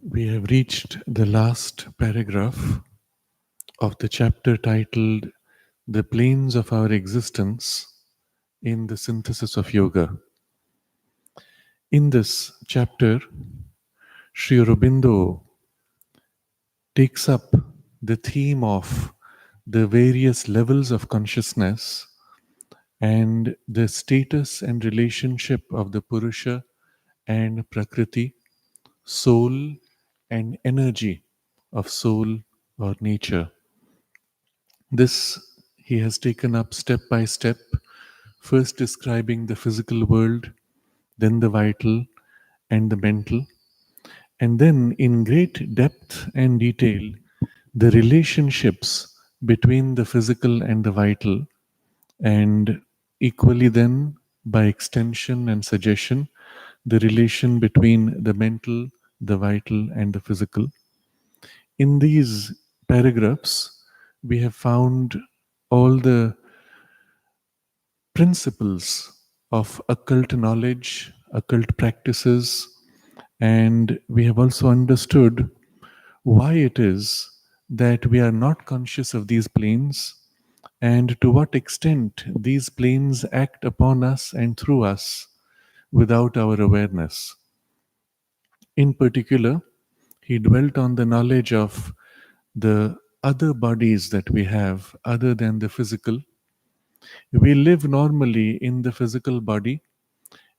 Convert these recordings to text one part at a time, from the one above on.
We have reached the last paragraph of the chapter titled The Planes of Our Existence in the Synthesis of Yoga. In this chapter, Sri Aurobindo takes up the theme of the various levels of consciousness and the status and relationship of the Purusha and Prakriti, soul and energy of soul or nature. This he has taken up step by step, first describing the physical world, then the vital and the mental, and then in great depth and detail, the relationships between the physical and the vital, and equally then, by extension and suggestion, the relation between the mental, the vital, and the physical. In these paragraphs, we have found all the principles of occult knowledge, occult practices, and we have also understood why it is that we are not conscious of these planes and to what extent these planes act upon us and through us without our awareness. In particular, he dwelt on the knowledge of the other bodies that we have other than the physical. We live normally in the physical body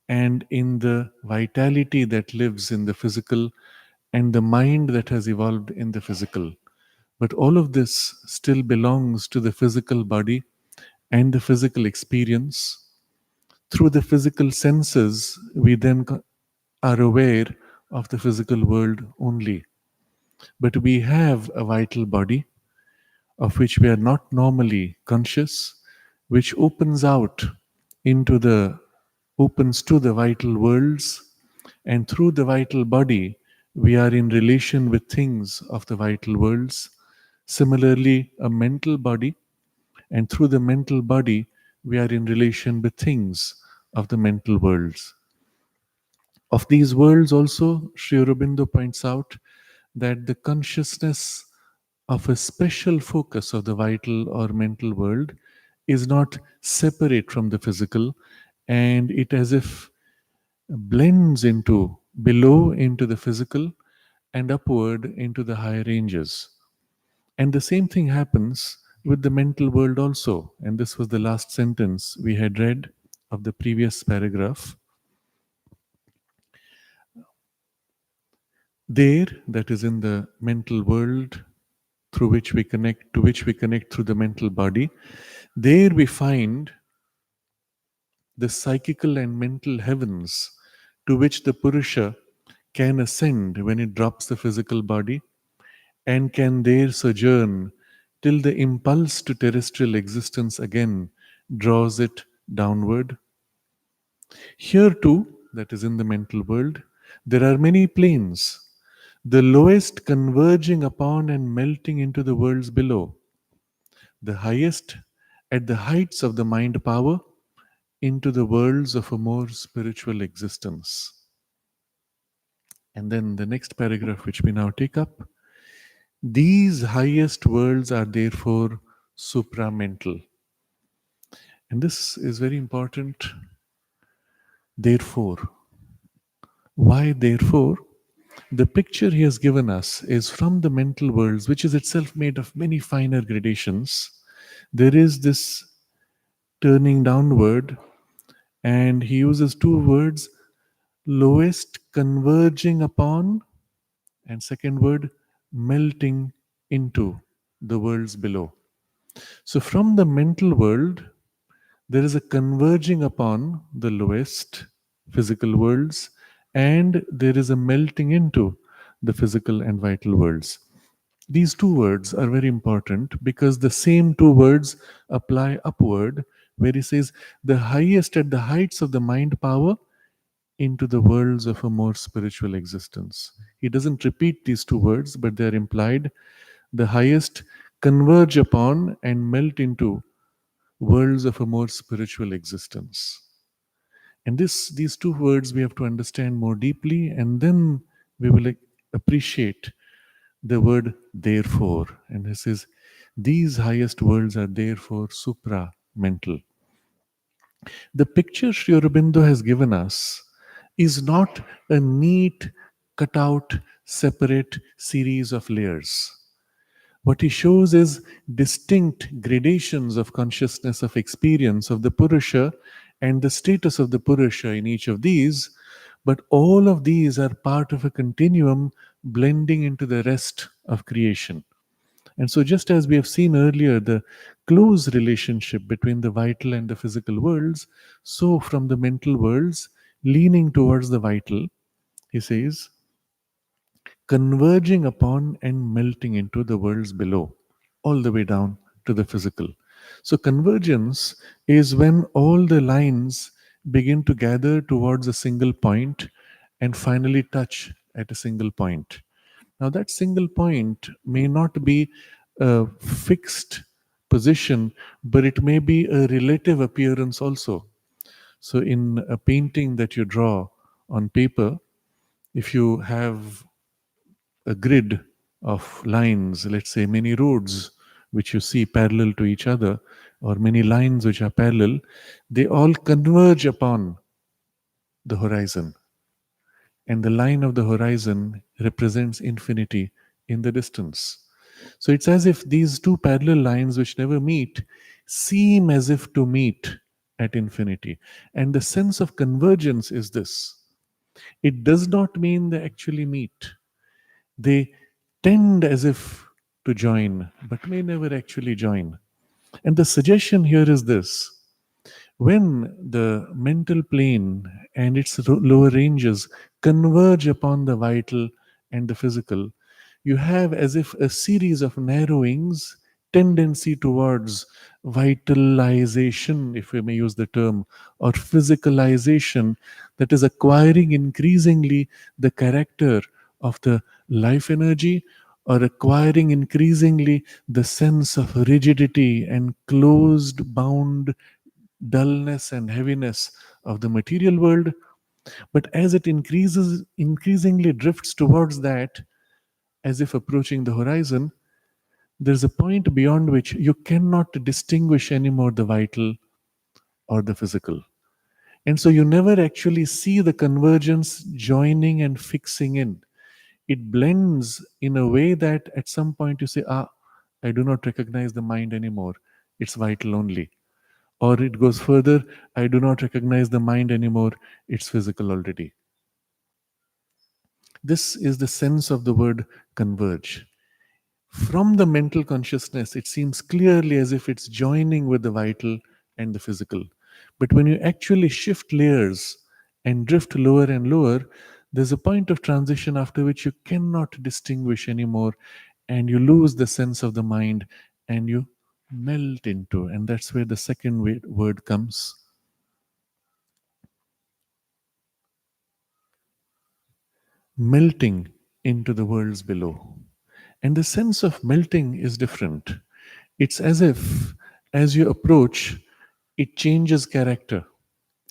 and in the vitality that lives in the physical and the mind that has evolved in the physical. But all of this still belongs to the physical body and the physical experience. Through the physical senses, we then are aware of the physical world only. But we have a vital body of which we are not normally conscious, which opens to the vital worlds, and through the vital body, we are in relation with things of the vital worlds. Similarly, a mental body, and through the mental body, we are in relation with things of the mental worlds. Of these worlds also, Sri Aurobindo points out that the consciousness of a special focus of the vital or mental world is not separate from the physical, and it as if blends into below into the physical and upward into the higher ranges. And the same thing happens with the mental world also. And this was the last sentence we had read of the previous paragraph. There, that is in the mental world through which we connect, to which we connect through the mental body, there we find the psychical and mental heavens to which the Purusha can ascend when it drops the physical body and can there sojourn till the impulse to terrestrial existence again draws it downward. Here too, that is in the mental world, there are many planes, the lowest converging upon and melting into the worlds below, the highest at the heights of the mind power into the worlds of a more spiritual existence. And then the next paragraph, which we now take up, These highest worlds are therefore supramental. And this is very important. Therefore. Why therefore? The picture he has given us is from the mental worlds, which is itself made of many finer gradations. There is this turning downward, and he uses two words: lowest converging upon, and second word, melting into the worlds below. So, from the mental world, there is a converging upon the lowest physical worlds, and there is a melting into the physical and vital worlds. These two words are very important because the same two words apply upward, where he says, the highest at the heights of the mind power into the worlds of a more spiritual existence. He doesn't repeat these two words, but they are implied. The highest converge upon and melt into worlds of a more spiritual existence. And these two words we have to understand more deeply, and then we will appreciate the word therefore. And this is, these highest worlds are therefore supra mental. The picture Sri Aurobindo has given us is not a neat, cut out, separate series of layers. What he shows is distinct gradations of consciousness, of experience of the Purusha, and the status of the Purusha in each of these. But all of these are part of a continuum blending into the rest of creation. And so, just as we have seen earlier, the close relationship between the vital and the physical worlds, so from the mental worlds, leaning towards the vital, he says, converging upon and melting into the worlds below, all the way down to the physical. So, convergence is when all the lines begin to gather towards a single point and finally touch at a single point. Now, that single point may not be a fixed position, but it may be a relative appearance also. So, in a painting that you draw on paper, if you have a grid of lines, let's say many roads which you see parallel to each other, or many lines which are parallel, they all converge upon the horizon. And the line of the horizon represents infinity in the distance. So it's as if these two parallel lines which never meet seem as if to meet at infinity. And the sense of convergence is this: it does not mean they actually meet. They tend as if to join, but may never actually join. And the suggestion here is this: when the mental plane and its lower ranges converge upon the vital and the physical, you have as if a series of narrowings, tendency towards vitalization, if we may use the term, or physicalization, that is acquiring increasingly the character of the life energy, or acquiring increasingly the sense of rigidity and closed bound dullness and heaviness of the material world. But as it increases, increasingly drifts towards that, as if approaching the horizon, there's a point beyond which you cannot distinguish anymore the vital or the physical. And so you never actually see the convergence joining and fixing in. It blends in a way that at some point you say, I do not recognize the mind anymore. It's vital only. Or it goes further, I do not recognize the mind anymore. It's physical already. This is the sense of the word converge. From the mental consciousness, it seems clearly as if it's joining with the vital and the physical. But when you actually shift layers and drift lower and lower, there's a point of transition after which you cannot distinguish anymore, and you lose the sense of the mind and you melt into. And that's where the second word comes: melting into the worlds below. And the sense of melting is different. It's as if, as you approach, it changes character.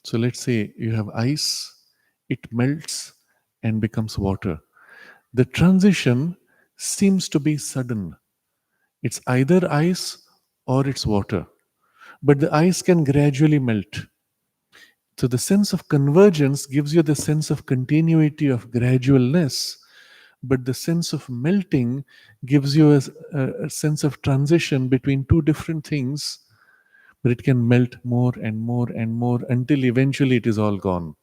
So let's say you have ice, it melts and becomes water. The transition seems to be sudden. It's either ice or it's water, but the ice can gradually melt. So the sense of convergence gives you the sense of continuity, of gradualness, but the sense of melting gives you a sense of transition between two different things, but it can melt more and more and more until eventually it is all gone.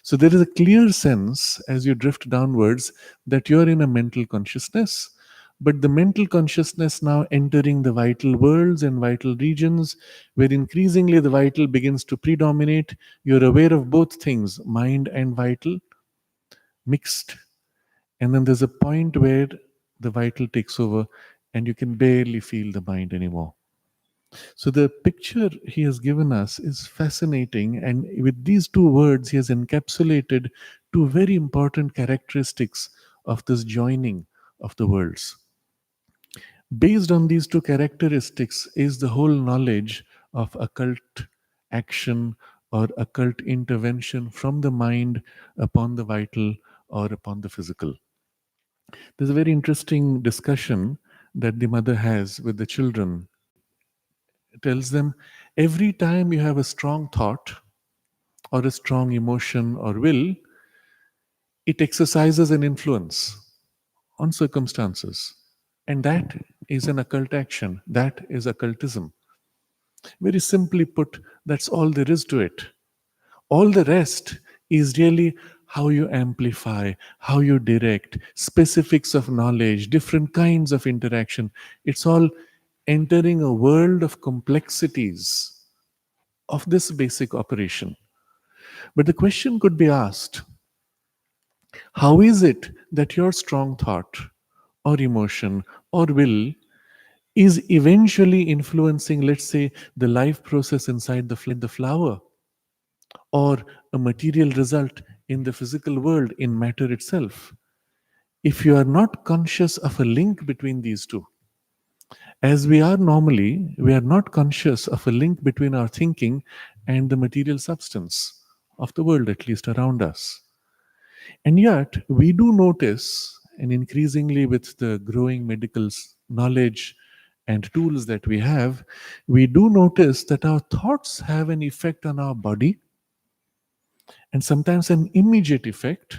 So there is a clear sense as you drift downwards that you're in a mental consciousness, but the mental consciousness now entering the vital worlds and vital regions, where increasingly the vital begins to predominate. You're aware of both things, mind and vital, mixed. And then there's a point where the vital takes over and you can barely feel the mind anymore. So the picture he has given us is fascinating, and with these two words, he has encapsulated two very important characteristics of this joining of the worlds. Based on these two characteristics is the whole knowledge of occult action or occult intervention from the mind upon the vital or upon the physical. There's a very interesting discussion that the mother has with the children. It tells them every time you have a strong thought or a strong emotion or will, it exercises an influence on circumstances. And that is an occult action. That is occultism. Very simply put, that's all there is to it. All the rest is really how you amplify, how you direct, specifics of knowledge, different kinds of interaction. It's all entering a world of complexities of this basic operation. But the question could be asked, how is it that your strong thought or emotion or will is eventually influencing, let's say, the life process inside the flower, or a material result in the physical world, in matter itself? If you are not conscious of a link between these two, as we are normally, we are not conscious of a link between our thinking and the material substance of the world, at least around us. And yet, we do notice, and increasingly with the growing medical knowledge and tools that we do notice that our thoughts have an effect on our body, and sometimes an immediate effect,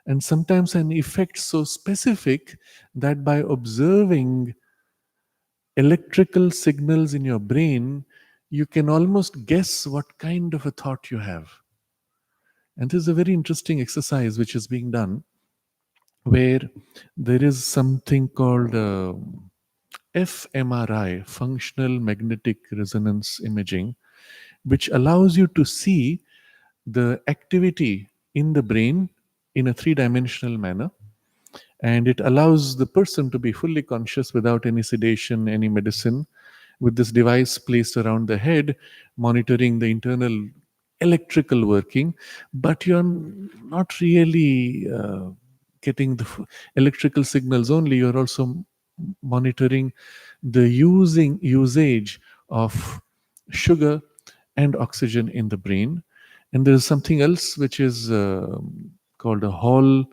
and sometimes an effect so specific that by observing electrical signals in your brain, you can almost guess what kind of a thought you have. And this is a very interesting exercise which is being done, where there is something called fMRI, functional magnetic resonance imaging, which allows you to see the activity in the brain in a three-dimensional manner. And it allows the person to be fully conscious without any sedation, any medicine, with this device placed around the head, monitoring the internal electrical working. But you're not really getting the electrical signals only, you're also monitoring the usage of sugar and oxygen in the brain. And there's something else which is called a Hall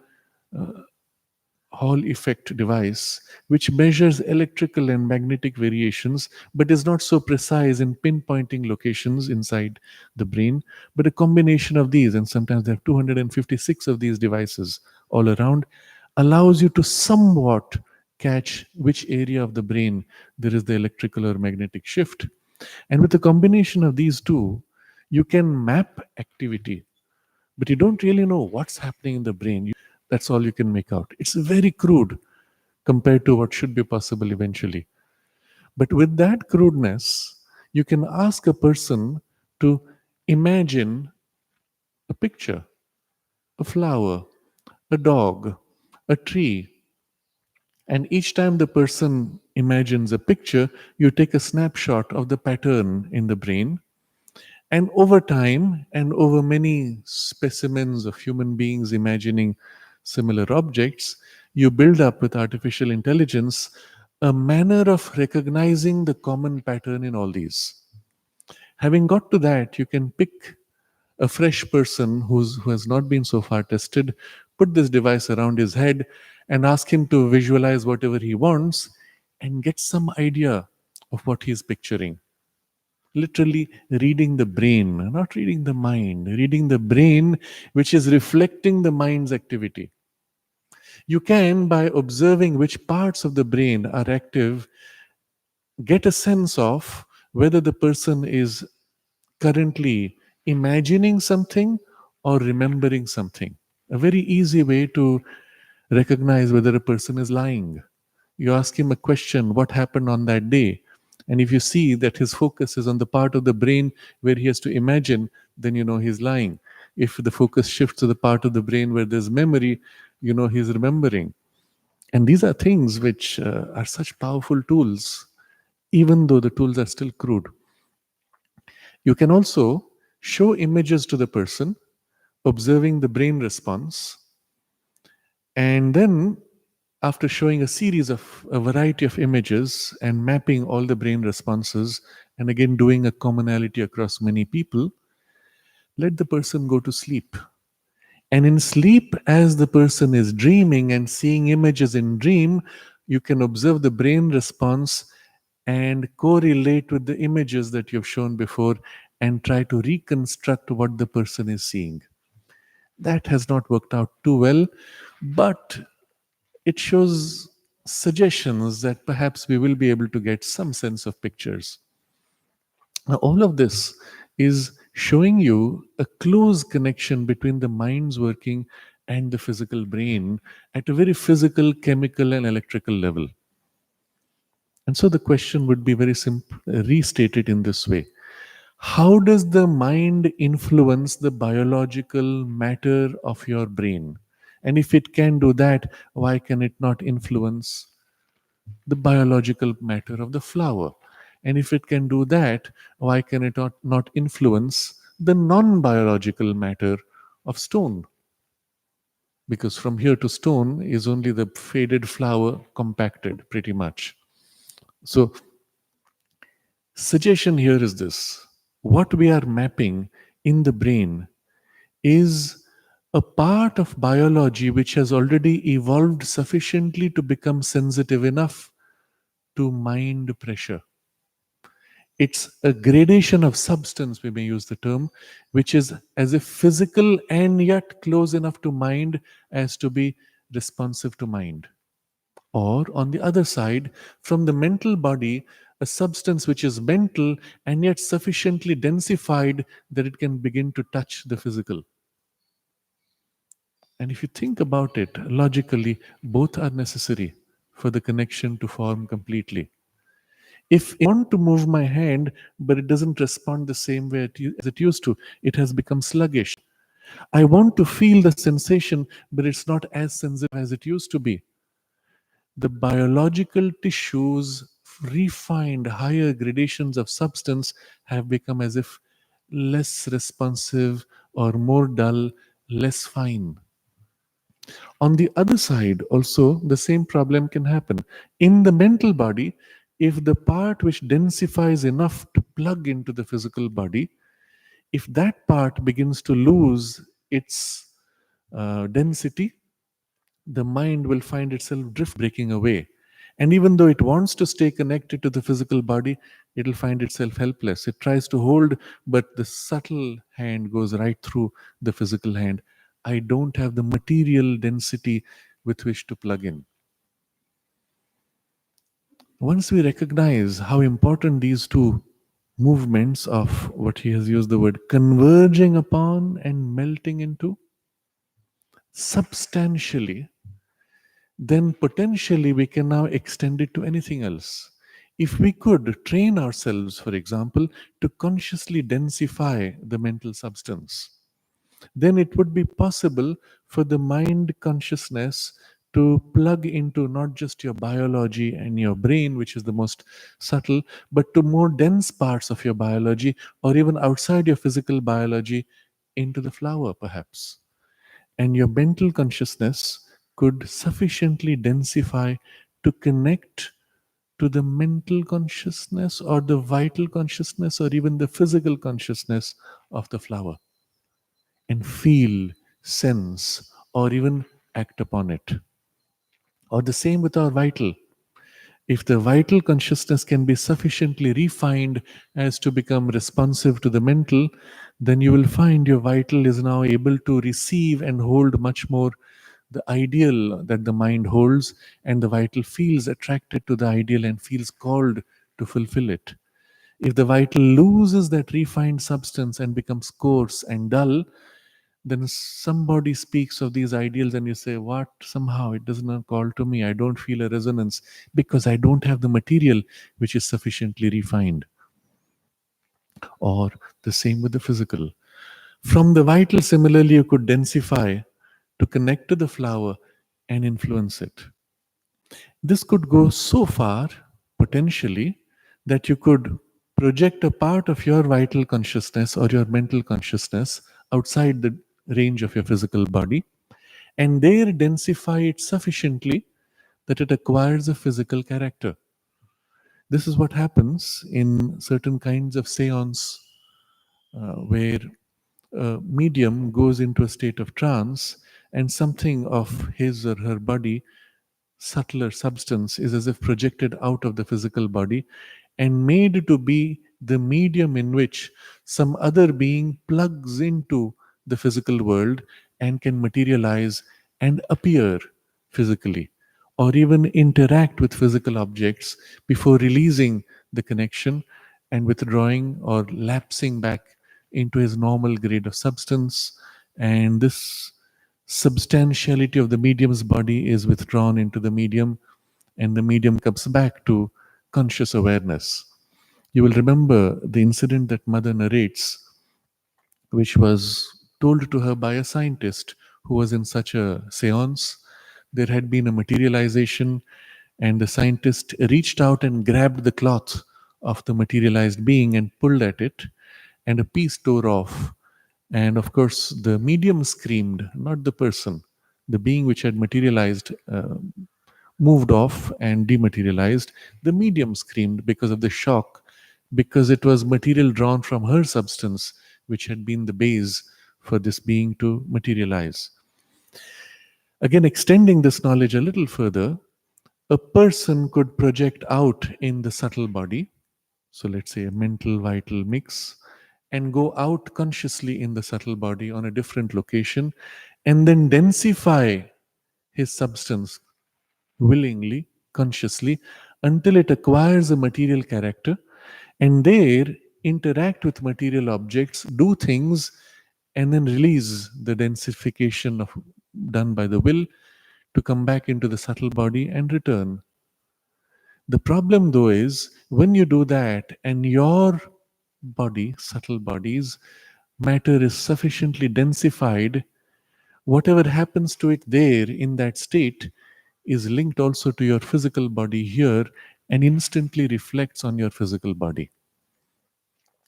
effect device, which measures electrical and magnetic variations, but is not so precise in pinpointing locations inside the brain. But a combination of these, and sometimes there are 256 of these devices all around, allows you to somewhat catch which area of the brain there is the electrical or magnetic shift. And with the combination of these two, you can map activity, but you don't really know what's happening in the brain. That's all you can make out. It's very crude compared to what should be possible eventually. But with that crudeness, you can ask a person to imagine a picture, a flower, a dog, a tree. And each time the person imagines a picture, you take a snapshot of the pattern in the brain. And over time, and over many specimens of human beings imagining similar objects, you build up with artificial intelligence a manner of recognizing the common pattern in all these. Having got to that, you can pick a fresh person who has not been so far tested, put this device around his head, and ask him to visualize whatever he wants and get some idea of what he's picturing. Literally reading the brain, not reading the mind, reading the brain, which is reflecting the mind's activity. You can, by observing which parts of the brain are active, get a sense of whether the person is currently imagining something or remembering something. A very easy way to recognize whether a person is lying. You ask him a question, what happened on that day? And if you see that his focus is on the part of the brain where he has to imagine, then you know he's lying. If the focus shifts to the part of the brain where there's memory, you know he's remembering. And these are things which are such powerful tools, even though the tools are still crude. You can also show images to the person, observing the brain response, and then after showing a variety of images and mapping all the brain responses, and again doing a commonality across many people, let the person go to sleep. And in sleep, as the person is dreaming and seeing images in dream, you can observe the brain response and correlate with the images that you've shown before and try to reconstruct what the person is seeing. That has not worked out too well, but it shows suggestions that perhaps we will be able to get some sense of pictures. Now, all of this is showing you a close connection between the mind's working and the physical brain at a very physical, chemical, and electrical level. And so the question would be very simple, restated in this way. How does the mind influence the biological matter of your brain? And if it can do that, why can it not influence the biological matter of the flower? And if it can do that, why can it not influence the non biological matter of stone? Because from here to stone is only the faded flower compacted, pretty much. So, suggestion here is this: what we are mapping in the brain is a part of biology which has already evolved sufficiently to become sensitive enough to mind pressure. It's a gradation of substance, we may use the term, which is as if physical and yet close enough to mind as to be responsive to mind. Or on the other side, from the mental body, a substance which is mental and yet sufficiently densified that it can begin to touch the physical. And if you think about it logically, both are necessary for the connection to form completely. If I want to move my hand, but it doesn't respond the same way as it used to, it has become sluggish. I want to feel the sensation, but it's not as sensitive as it used to be. The biological tissues, refined higher gradations of substance, have become as if less responsive or more dull, less fine. On the other side, also, the same problem can happen. In the mental body, if the part which densifies enough to plug into the physical body, if that part begins to lose its density, the mind will find itself drift breaking away. And even though it wants to stay connected to the physical body, it'll find itself helpless. It tries to hold, but the subtle hand goes right through the physical hand. I don't have the material density with which to plug in. Once we recognize how important these two movements of what he has used the word converging upon and melting into, substantially, then potentially we can now extend it to anything else. If we could train ourselves, for example, to consciously densify the mental substance, then it would be possible for the mind consciousness to plug into not just your biology and your brain, which is the most subtle, but to more dense parts of your biology, or even outside your physical biology, into the flower, perhaps. And your mental consciousness could sufficiently densify to connect to the mental consciousness or the vital consciousness or even the physical consciousness of the flower and feel, sense, or even act upon it. Or the same with our vital. If the vital consciousness can be sufficiently refined as to become responsive to the mental, then you will find your vital is now able to receive and hold much more the ideal that the mind holds, and the vital feels attracted to the ideal and feels called to fulfill it. If the vital loses that refined substance and becomes coarse and dull, then somebody speaks of these ideals and you say, what? Somehow it does not call to me. I don't feel a resonance because I don't have the material which is sufficiently refined. Or the same with the physical. From the vital, similarly, you could densify to connect to the flower and influence it. This could go so far, potentially, that you could project a part of your vital consciousness or your mental consciousness outside the range of your physical body, and there densify it sufficiently that it acquires a physical character. This is what happens in certain kinds of seance, where a medium goes into a state of trance and something of his or her body, subtler substance, is as if projected out of the physical body and made to be the medium in which some other being plugs into the physical world and can materialize and appear physically, or even interact with physical objects before releasing the connection and withdrawing or lapsing back into his normal grade of substance. And this substantiality of the medium's body is withdrawn into the medium, and the medium comes back to conscious awareness. You will remember the incident that Mother narrates, which was told to her by a scientist who was in such a seance. There had been a materialization, and the scientist reached out and grabbed the cloth of the materialized being and pulled at it, and a piece tore off. And of course, the medium screamed, not the person. The being which had materialized moved off and dematerialized. The medium screamed because of the shock, because it was material drawn from her substance, which had been the base for this being to materialize. Again, extending this knowledge a little further, a person could project out in the subtle body, so let's say a mental vital mix, and go out consciously in the subtle body on a different location, and then densify his substance willingly, consciously, until it acquires a material character, and there interact with material objects, do things, and then release the densification of done by the will to come back into the subtle body and return. The problem, though, is when you do that and your body, subtle bodies, matter is sufficiently densified, whatever happens to it there in that state is linked also to your physical body here and instantly reflects on your physical body.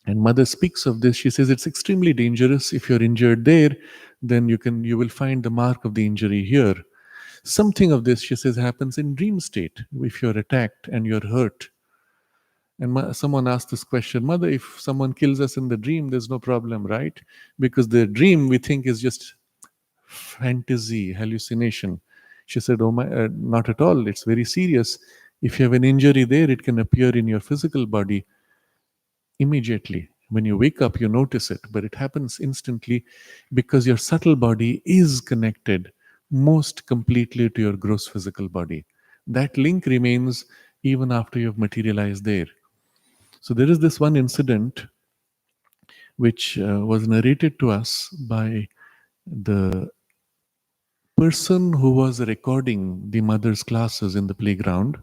And Mother speaks of this. She says it's extremely dangerous. If you're injured there, then you will find the mark of the injury here. Something of this, she says, happens in dream state. If you're attacked and you're hurt, and someone asked this question, Mother, if someone kills us in the dream, there's no problem, right? Because the dream we think is just fantasy, hallucination. She said, oh my, not at all. It's very serious. If you have an injury there, it can appear in your physical body immediately. When you wake up, you notice it, but it happens instantly because your subtle body is connected most completely to your gross physical body. That link remains even after you've materialized there. So there is this one incident which was narrated to us by the person who was recording the mother's classes in the playground.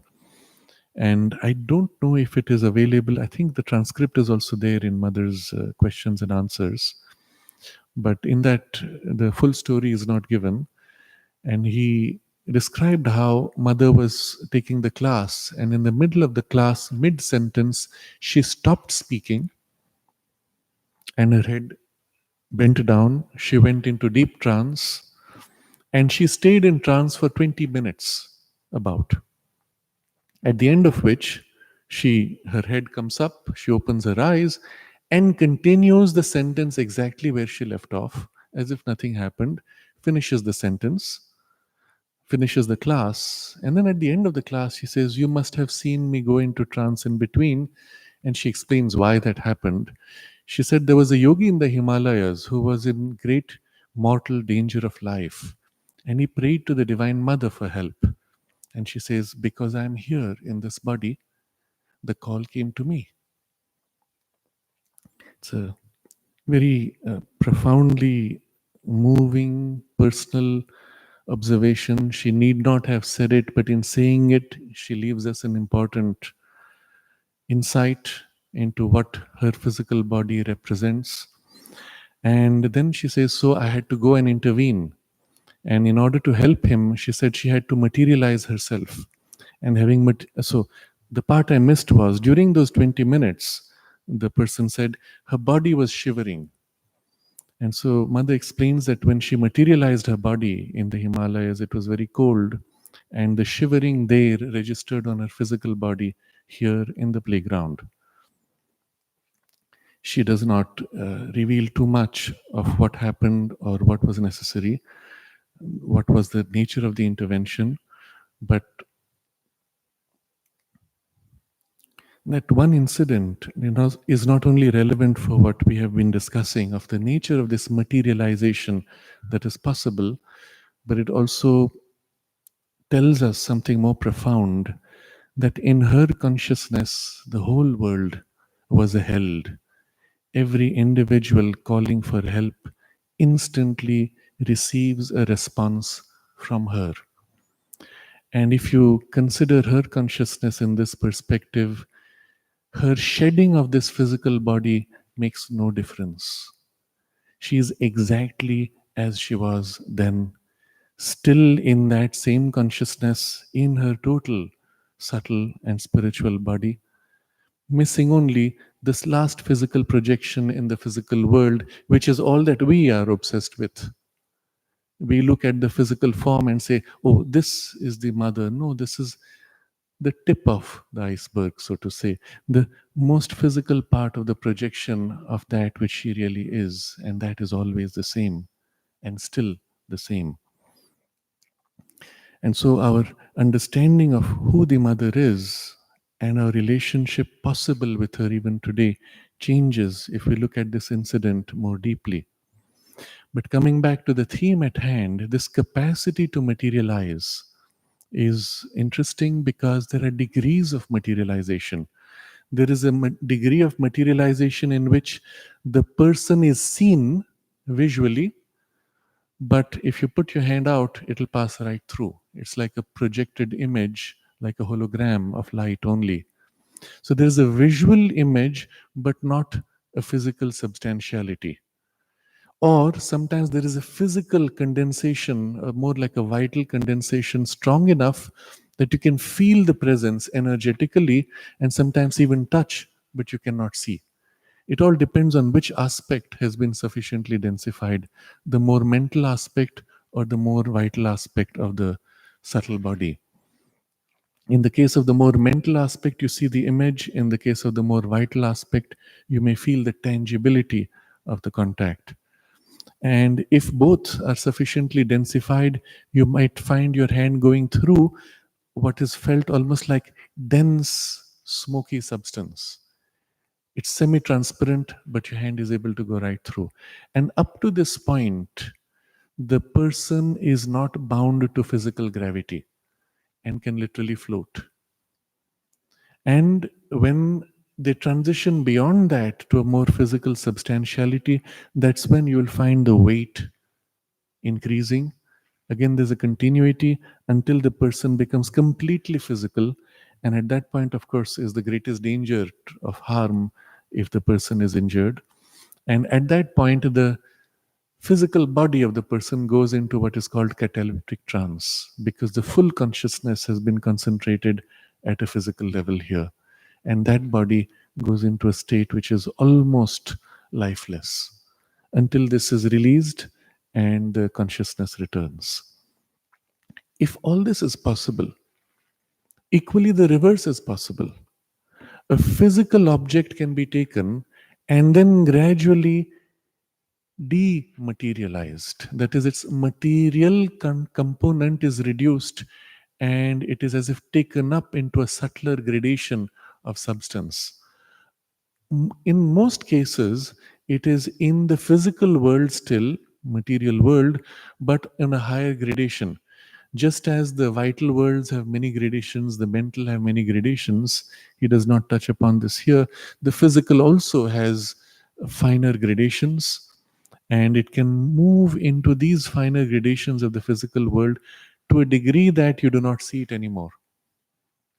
And I don't know if it is available. I think the transcript is also there in mother's questions and answers. But in that, the full story is not given. And he described how mother was taking the class, and in the middle of the class, mid sentence, she stopped speaking and her head bent down. She went into deep trance, and she stayed in trance for 20 minutes about. At the end of which, her head comes up, she opens her eyes, and continues the sentence exactly where she left off, as if nothing happened, finishes the sentence, finishes the class. And then at the end of the class, she says, "You must have seen me go into trance in between." And she explains why that happened. She said there was a yogi in the Himalayas who was in great mortal danger of life. And he prayed to the Divine Mother for help. And she says, "Because I am here in this body, the call came to me." It's a very profoundly moving, personal observation. She need not have said it, but in saying it, she leaves us an important insight into what her physical body represents. And then she says, "So I had to go and intervene. And in order to help him, she said she had to materialize herself. And so the part I missed was during those 20 minutes, the person said her body was shivering. And so Mother explains that when she materialized her body in the Himalayas, it was very cold, and the shivering there registered on her physical body here in the playground. She does not reveal too much of what happened or what was necessary, what was the nature of the intervention, but that one incident, is not only relevant for what we have been discussing of the nature of this materialization that is possible, but it also tells us something more profound, that in her consciousness, the whole world was held. Every individual calling for help instantly receives a response from her. And if you consider her consciousness in this perspective, her shedding of this physical body makes no difference. She is exactly as she was then, still in that same consciousness in her total subtle and spiritual body, missing only this last physical projection in the physical world, which is all that we are obsessed with. We look at the physical form and say, "Oh, this is the mother." No, this is the tip of the iceberg, so to say, the most physical part of the projection of that which she really is, and that is always the same and still the same. And so our understanding of who the mother is and our relationship possible with her even today changes if we look at this incident more deeply. But coming back to the theme at hand, this capacity to materialize is interesting because there are degrees of materialization. There is a degree of materialization in which the person is seen visually, but if you put your hand out, it'll pass right through. It's like a projected image, like a hologram of light only. So there's a visual image, but not a physical substantiality. Or sometimes there is a physical condensation, more like a vital condensation, strong enough that you can feel the presence energetically and sometimes even touch, but you cannot see. It all depends on which aspect has been sufficiently densified, the more mental aspect or the more vital aspect of the subtle body. In the case of the more mental aspect, you see the image. In the case of the more vital aspect, you may feel the tangibility of the contact. And if both are sufficiently densified, you might find your hand going through what is felt almost like dense, smoky substance. It's semi transparent, but your hand is able to go right through. And up to this point, the person is not bound to physical gravity and can literally float. And when they transition beyond that to a more physical substantiality, that's when you will find the weight increasing. Again, there's a continuity until the person becomes completely physical. And at that point, of course, is the greatest danger of harm if the person is injured. And at that point, the physical body of the person goes into what is called cataleptic trance because the full consciousness has been concentrated at a physical level here. And that body goes into a state which is almost lifeless until this is released and the consciousness returns. If all this is possible, equally the reverse is possible. A physical object can be taken and then gradually dematerialized. That is, its material component is reduced and it is as if taken up into a subtler gradation of substance. In most cases, it is in the physical world still, material world, but in a higher gradation. Just as the vital worlds have many gradations, the mental have many gradations. He does not touch upon this here. The physical also has finer gradations, and it can move into these finer gradations of the physical world to a degree that you do not see it anymore.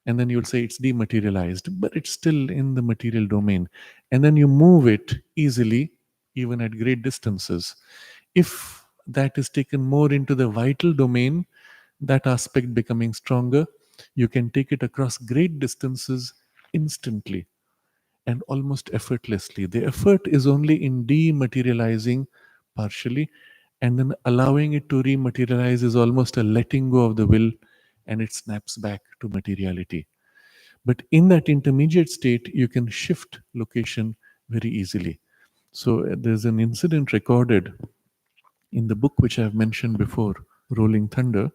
And then you'll say it's dematerialized, but it's still in the material domain. And then you move it easily, even at great distances. If that is taken more into the vital domain, that aspect becoming stronger, you can take it across great distances instantly and almost effortlessly. The effort is only in dematerializing partially, and then allowing it to rematerialize is almost a letting go of the will, and it snaps back to materiality. But in that intermediate state, you can shift location very easily. So there's an incident recorded in the book which I've mentioned before, Rolling Thunder,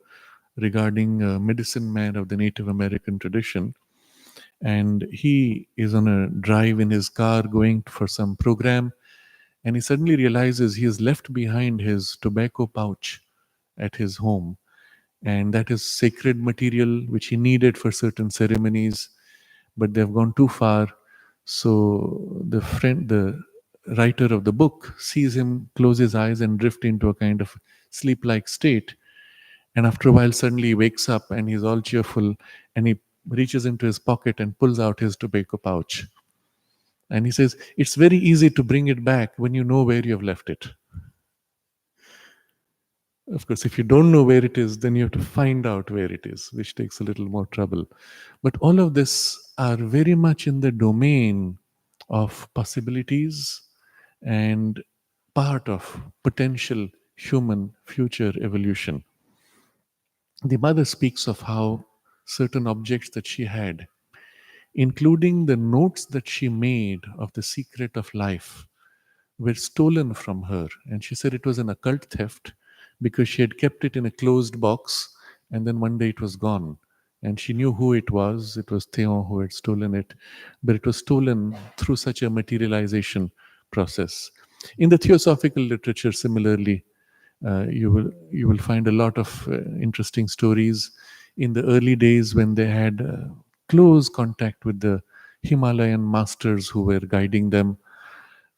regarding a medicine man of the Native American tradition. And he is on a drive in his car going for some program, and he suddenly realizes he has left behind his tobacco pouch at his home, and that is sacred material which he needed for certain ceremonies, but they've gone too far. So the writer of the book sees him close his eyes and drift into a kind of sleep-like state. And after a while, suddenly he wakes up and he's all cheerful, and he reaches into his pocket and pulls out his tobacco pouch. And he says, "It's very easy to bring it back when you know where you have left it." Of course, if you don't know where it is, then you have to find out where it is, which takes a little more trouble. But all of this are very much in the domain of possibilities and part of potential human future evolution. The mother speaks of how certain objects that she had, including the notes that she made of the secret of life, were stolen from her. And she said it was an occult theft because she had kept it in a closed box, and then one day it was gone. And she knew who it was. It was Theon who had stolen it, but it was stolen through such a materialization process. In the theosophical literature, similarly, you will find a lot of interesting stories. In the early days, when they had close contact with the Himalayan masters who were guiding them,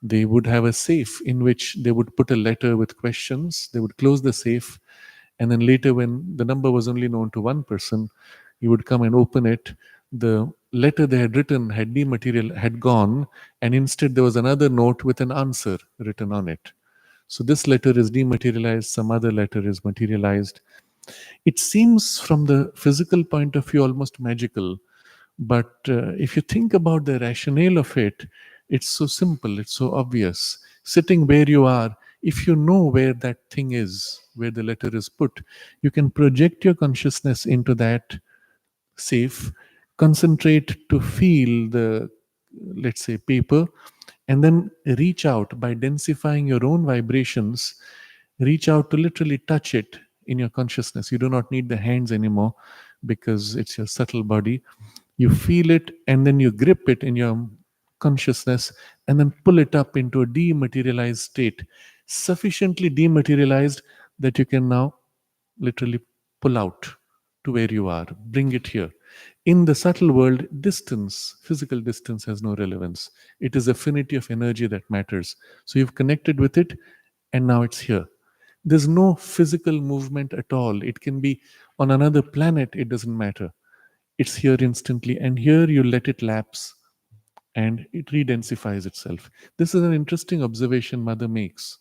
they would have a safe in which they would put a letter with questions. They would close the safe, and then later, when the number was only known to one person, he would come and open it. The letter they had written had gone, and instead there was another note with an answer written on it. So this letter is dematerialized, some other letter is materialized. It seems from the physical point of view almost magical, but if you think about the rationale of it, it's so simple, it's so obvious. Sitting where you are, if you know where that thing is, where the letter is put, you can project your consciousness into that safe, concentrate to feel the, let's say, paper, and then reach out by densifying your own vibrations, reach out to literally touch it in your consciousness. You do not need the hands anymore because it's your subtle body. You feel it and then you grip it in your consciousness and then pull it up into a dematerialized state, sufficiently dematerialized that you can now literally pull out to where you are, bring it here. In the subtle world, distance, physical distance, has no relevance. It is affinity of energy that matters. So you've connected with it, and now it's here. There's no physical movement at all. It can be on another planet, it doesn't matter. It's here instantly, and here you let it lapse and it redensifies itself. This is an interesting observation Mother makes.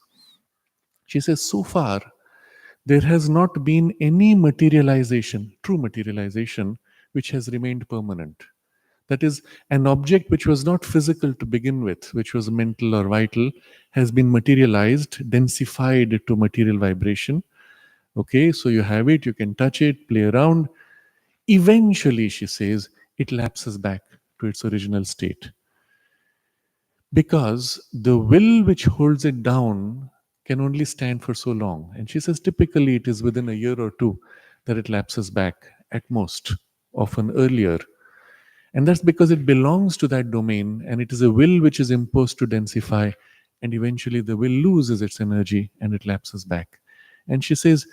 She says, so far, there has not been any materialization, true materialization, which has remained permanent. That is, an object which was not physical to begin with, which was mental or vital, has been materialized, densified to material vibration. Okay, so you have it, you can touch it, play around. Eventually, she says, it lapses back to its original state. Because the will which holds it down can only stand for so long. And she says typically it is within a year or two that it lapses back at most, often earlier. And that's because it belongs to that domain and it is a will which is imposed to densify. And eventually the will loses its energy and it lapses back. And she says,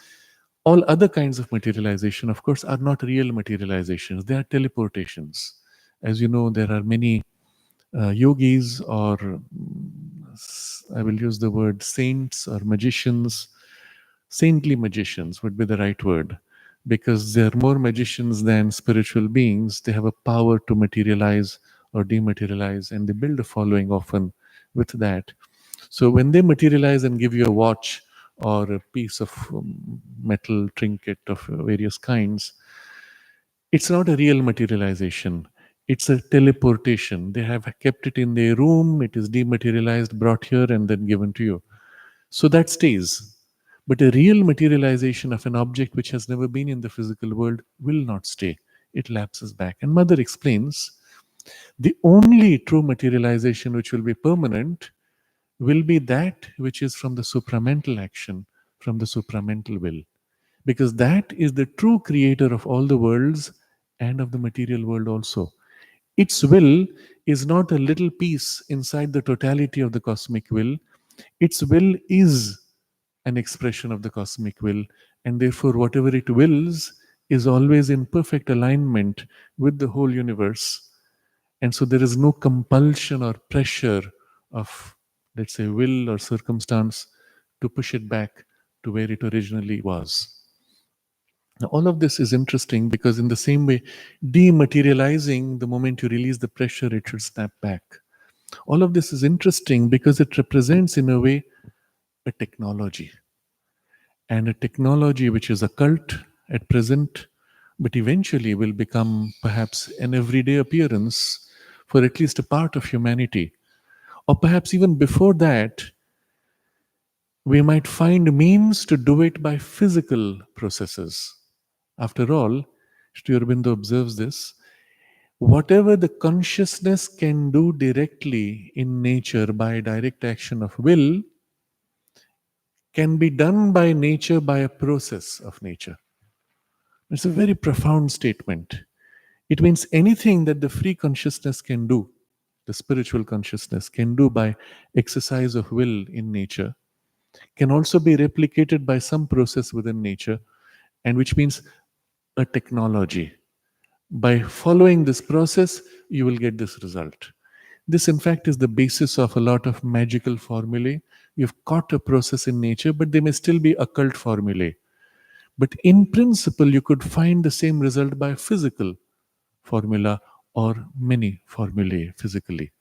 all other kinds of materialization, of course, are not real materializations, they are teleportations. As you know, there are many yogis, or I will use the word saints or magicians. Saintly magicians would be the right word, because they are more magicians than spiritual beings. They have a power to materialize or dematerialize, and they build a following often with that. So when they materialize and give you a watch or a piece of metal trinket of various kinds, it's not a real materialization. It's a teleportation. They have kept it in their room, it is dematerialized, brought here, and then given to you. So that stays. But a real materialization of an object which has never been in the physical world will not stay. It lapses back. And Mother explains the only true materialization which will be permanent will be that which is from the supramental action, from the supramental will. Because that is the true creator of all the worlds and of the material world also. Its will is not a little piece inside the totality of the cosmic will. Its will is an expression of the cosmic will, and therefore, whatever it wills is always in perfect alignment with the whole universe. And so, there is no compulsion or pressure of, let's say, will or circumstance to push it back to where it originally was. Now, all of this is interesting because, in the same way, dematerializing, the moment you release the pressure, it should snap back. All of this is interesting because it represents, in a way, a technology. And a technology which is occult at present, but eventually will become perhaps an everyday appearance for at least a part of humanity. Or perhaps even before that, we might find means to do it by physical processes. After all, Sri Aurobindo observes this, whatever the consciousness can do directly in nature by direct action of will can be done by nature by a process of nature. It's a very profound statement. It means anything that the free consciousness can do, the spiritual consciousness can do by exercise of will in nature, can also be replicated by some process within nature, and which means a technology. By following this process, you will get this result. This, in fact, is the basis of a lot of magical formulae. You've caught a process in nature, but they may still be occult formulae. But in principle, you could find the same result by physical formula or many formulae physically.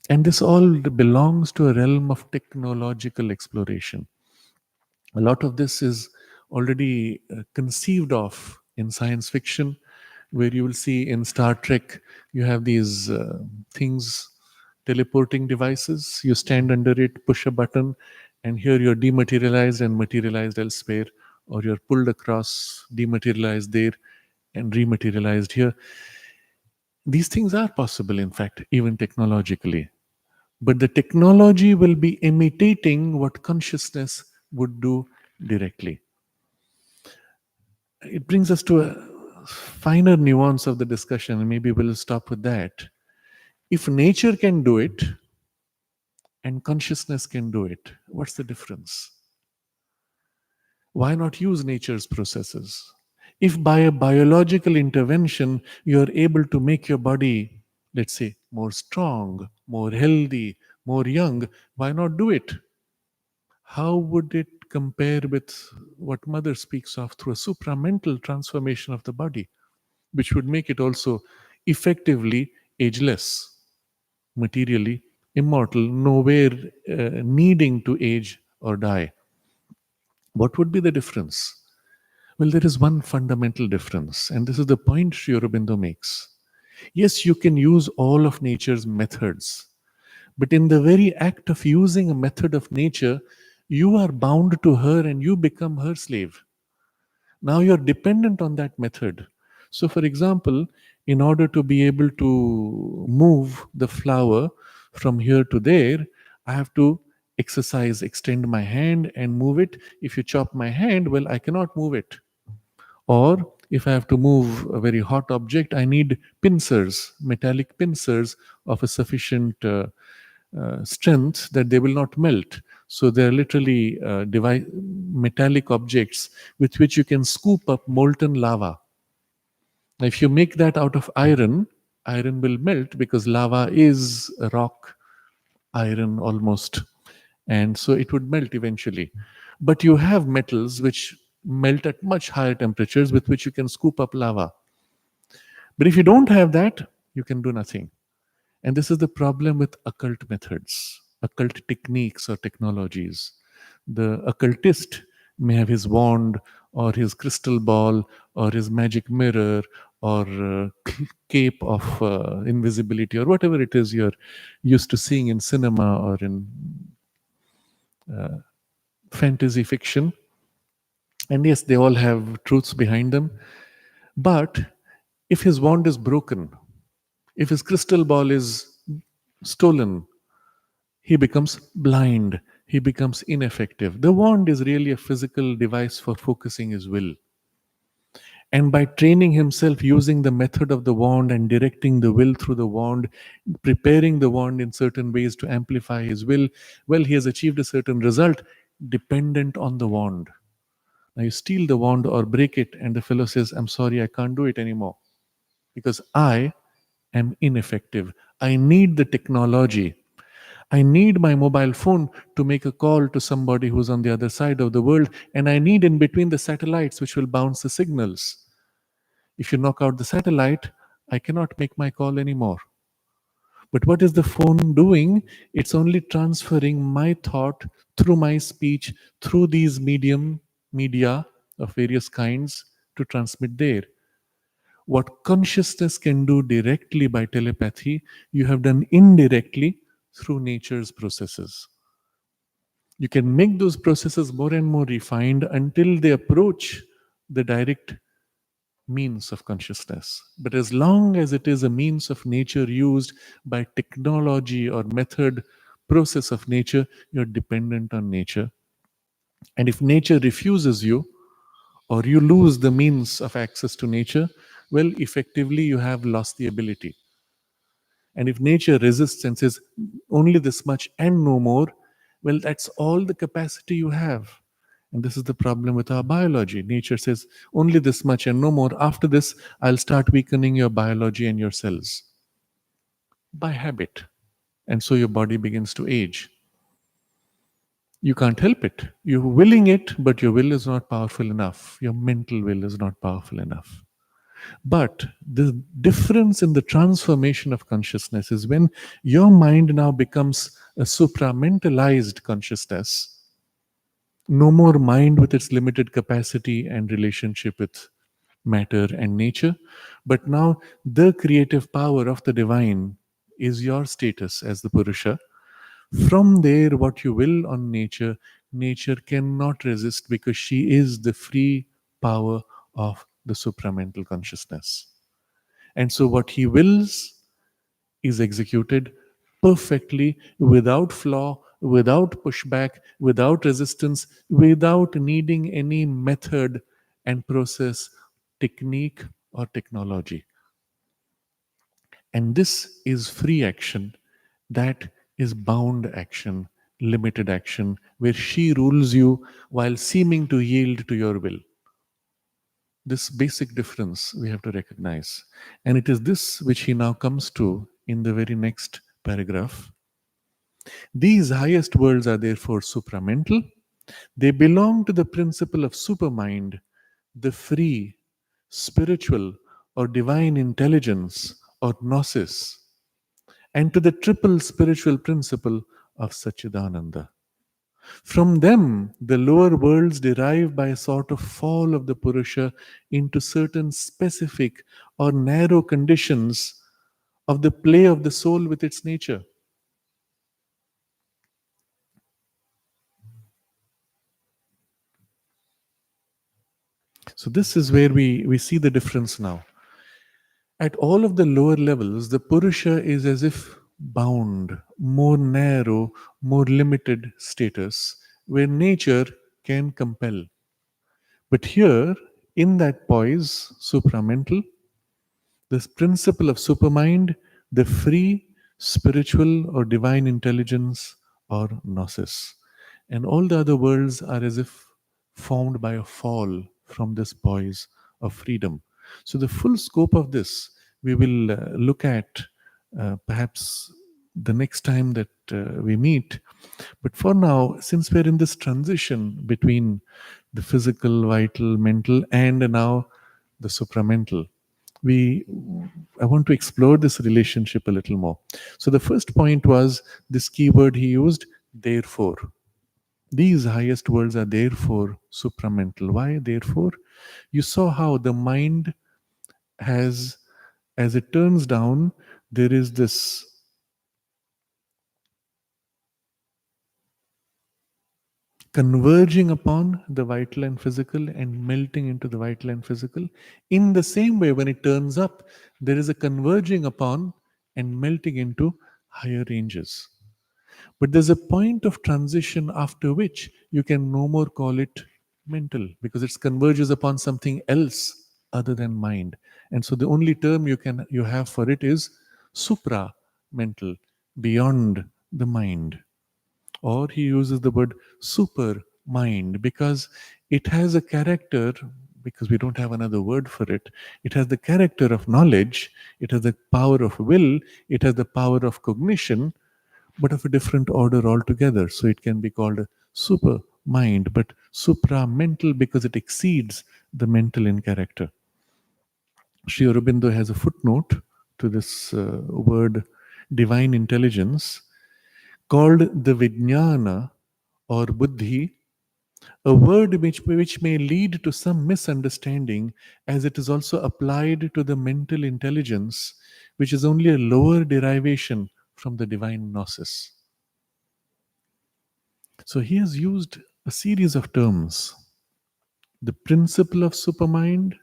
And this all belongs to a realm of technological exploration. A lot of this is already conceived of in science fiction, where you will see in Star Trek, you have these things, teleporting devices. You stand under it, push a button, and here you're dematerialized and materialized elsewhere, or you're pulled across, dematerialized there, and rematerialized here. These things are possible, in fact, even technologically. But the technology will be imitating what consciousness would do directly. It brings us to a finer nuance of the discussion, and maybe we'll stop with that. If nature can do it and consciousness can do it, what's the difference? Why not use nature's processes? If by a biological intervention you're able to make your body, let's say, more strong, more healthy, more young, why not do it? How would it compare with what Mother speaks of through a supramental transformation of the body, which would make it also effectively ageless, materially immortal, nowhere needing to age or die? What would be the difference? Well, there is one fundamental difference, and this is the point Sri Aurobindo makes. Yes, you can use all of nature's methods, but in the very act of using a method of nature, you are bound to her and you become her slave. Now you're dependent on that method. So, for example, in order to be able to move the flower from here to there, I have to exercise, extend my hand and move it. If you chop my hand, well, I cannot move it. Or if I have to move a very hot object, I need pincers, metallic pincers of a sufficient strength that they will not melt. So they are literally metallic objects with which you can scoop up molten lava. Now, if you make that out of iron, iron will melt because lava is a rock, iron almost. And so it would melt eventually. But you have metals which melt at much higher temperatures with which you can scoop up lava. But if you don't have that, you can do nothing. And this is the problem with occult methods, occult techniques or technologies. The occultist may have his wand or his crystal ball or his magic mirror or cape of invisibility or whatever it is you're used to seeing in cinema or in fantasy fiction. And yes, they all have truths behind them. But if his wand is broken, if his crystal ball is stolen, he becomes blind, he becomes ineffective. The wand is really a physical device for focusing his will. And by training himself using the method of the wand and directing the will through the wand, preparing the wand in certain ways to amplify his will, well, he has achieved a certain result dependent on the wand. Now you steal the wand or break it, and the fellow says, I'm sorry, I can't do it anymore because I am ineffective. I need the technology. I need my mobile phone to make a call to somebody who's on the other side of the world, and I need in between the satellites which will bounce the signals. If you knock out the satellite, I cannot make my call anymore. But what is the phone doing? It's only transferring my thought through my speech, through these media of various kinds to transmit there. What consciousness can do directly by telepathy, you have done indirectly through nature's processes. You can make those processes more and more refined until they approach the direct means of consciousness. But as long as it is a means of nature used by technology or method, process of nature, you're dependent on nature. And if nature refuses you, or you lose the means of access to nature, well, effectively you have lost the ability. And if nature resists and says only this much and no more, well, that's all the capacity you have. And this is the problem with our biology. Nature says only this much and no more. After this, I'll start weakening your biology and your cells by habit. And so your body begins to age. You can't help it. You're willing it, but your will is not powerful enough. Your mental will is not powerful enough. But the difference in the transformation of consciousness is when your mind now becomes a supramentalized consciousness. No more mind with its limited capacity and relationship with matter and nature, but now the creative power of the divine is your status as the Purusha. From there, what you will on nature, nature cannot resist because she is the free power of the supramental consciousness. And so, what he wills is executed perfectly, without flaw, without pushback, without resistance, without needing any method and process, technique, or technology. And this is free action. That is bound action, limited action, where she rules you while seeming to yield to your will. This basic difference we have to recognize. And it is this which he now comes to in the very next paragraph. These highest worlds are therefore supramental. They belong to the principle of supermind, the free, spiritual, or divine intelligence, or gnosis, and to the triple spiritual principle of Satchidananda. From them, the lower worlds derive by a sort of fall of the Purusha into certain specific or narrow conditions of the play of the soul with its nature. So, this is where we see the difference now. At all of the lower levels, the Purusha is as if bound, more narrow, more limited status where nature can compel. But here, in that poise, supramental, this principle of supermind, the free spiritual or divine intelligence or gnosis. And all the other worlds are as if formed by a fall from this poise of freedom. So, the full scope of this we will look at perhaps the next time that we meet. But for now, since we're in this transition between the physical, vital, mental, and now the supramental, we I want to explore this relationship a little more. So the first point was this keyword he used, therefore. These highest worlds are therefore supramental. Why therefore? You saw how the mind has, as it turns down, there is this converging upon the vital and physical and melting into the vital and physical. In the same way, when it turns up, there is a converging upon and melting into higher ranges. But there's a point of transition after which you can no more call it mental because it converges upon something else other than mind. And so the only term you have for it is supra mental, beyond the mind. Or he uses the word super mind because it has a character, because we don't have another word for it. It has the character of knowledge, it has the power of will, it has the power of cognition, but of a different order altogether. So it can be called a super mind, but supra mental because it exceeds the mental in character. Sri Aurobindo has a footnote to this word divine intelligence called the Vijnana or Buddhi, a word which may lead to some misunderstanding as it is also applied to the mental intelligence, which is only a lower derivation from the divine gnosis. So he has used a series of terms: the principle of supermind,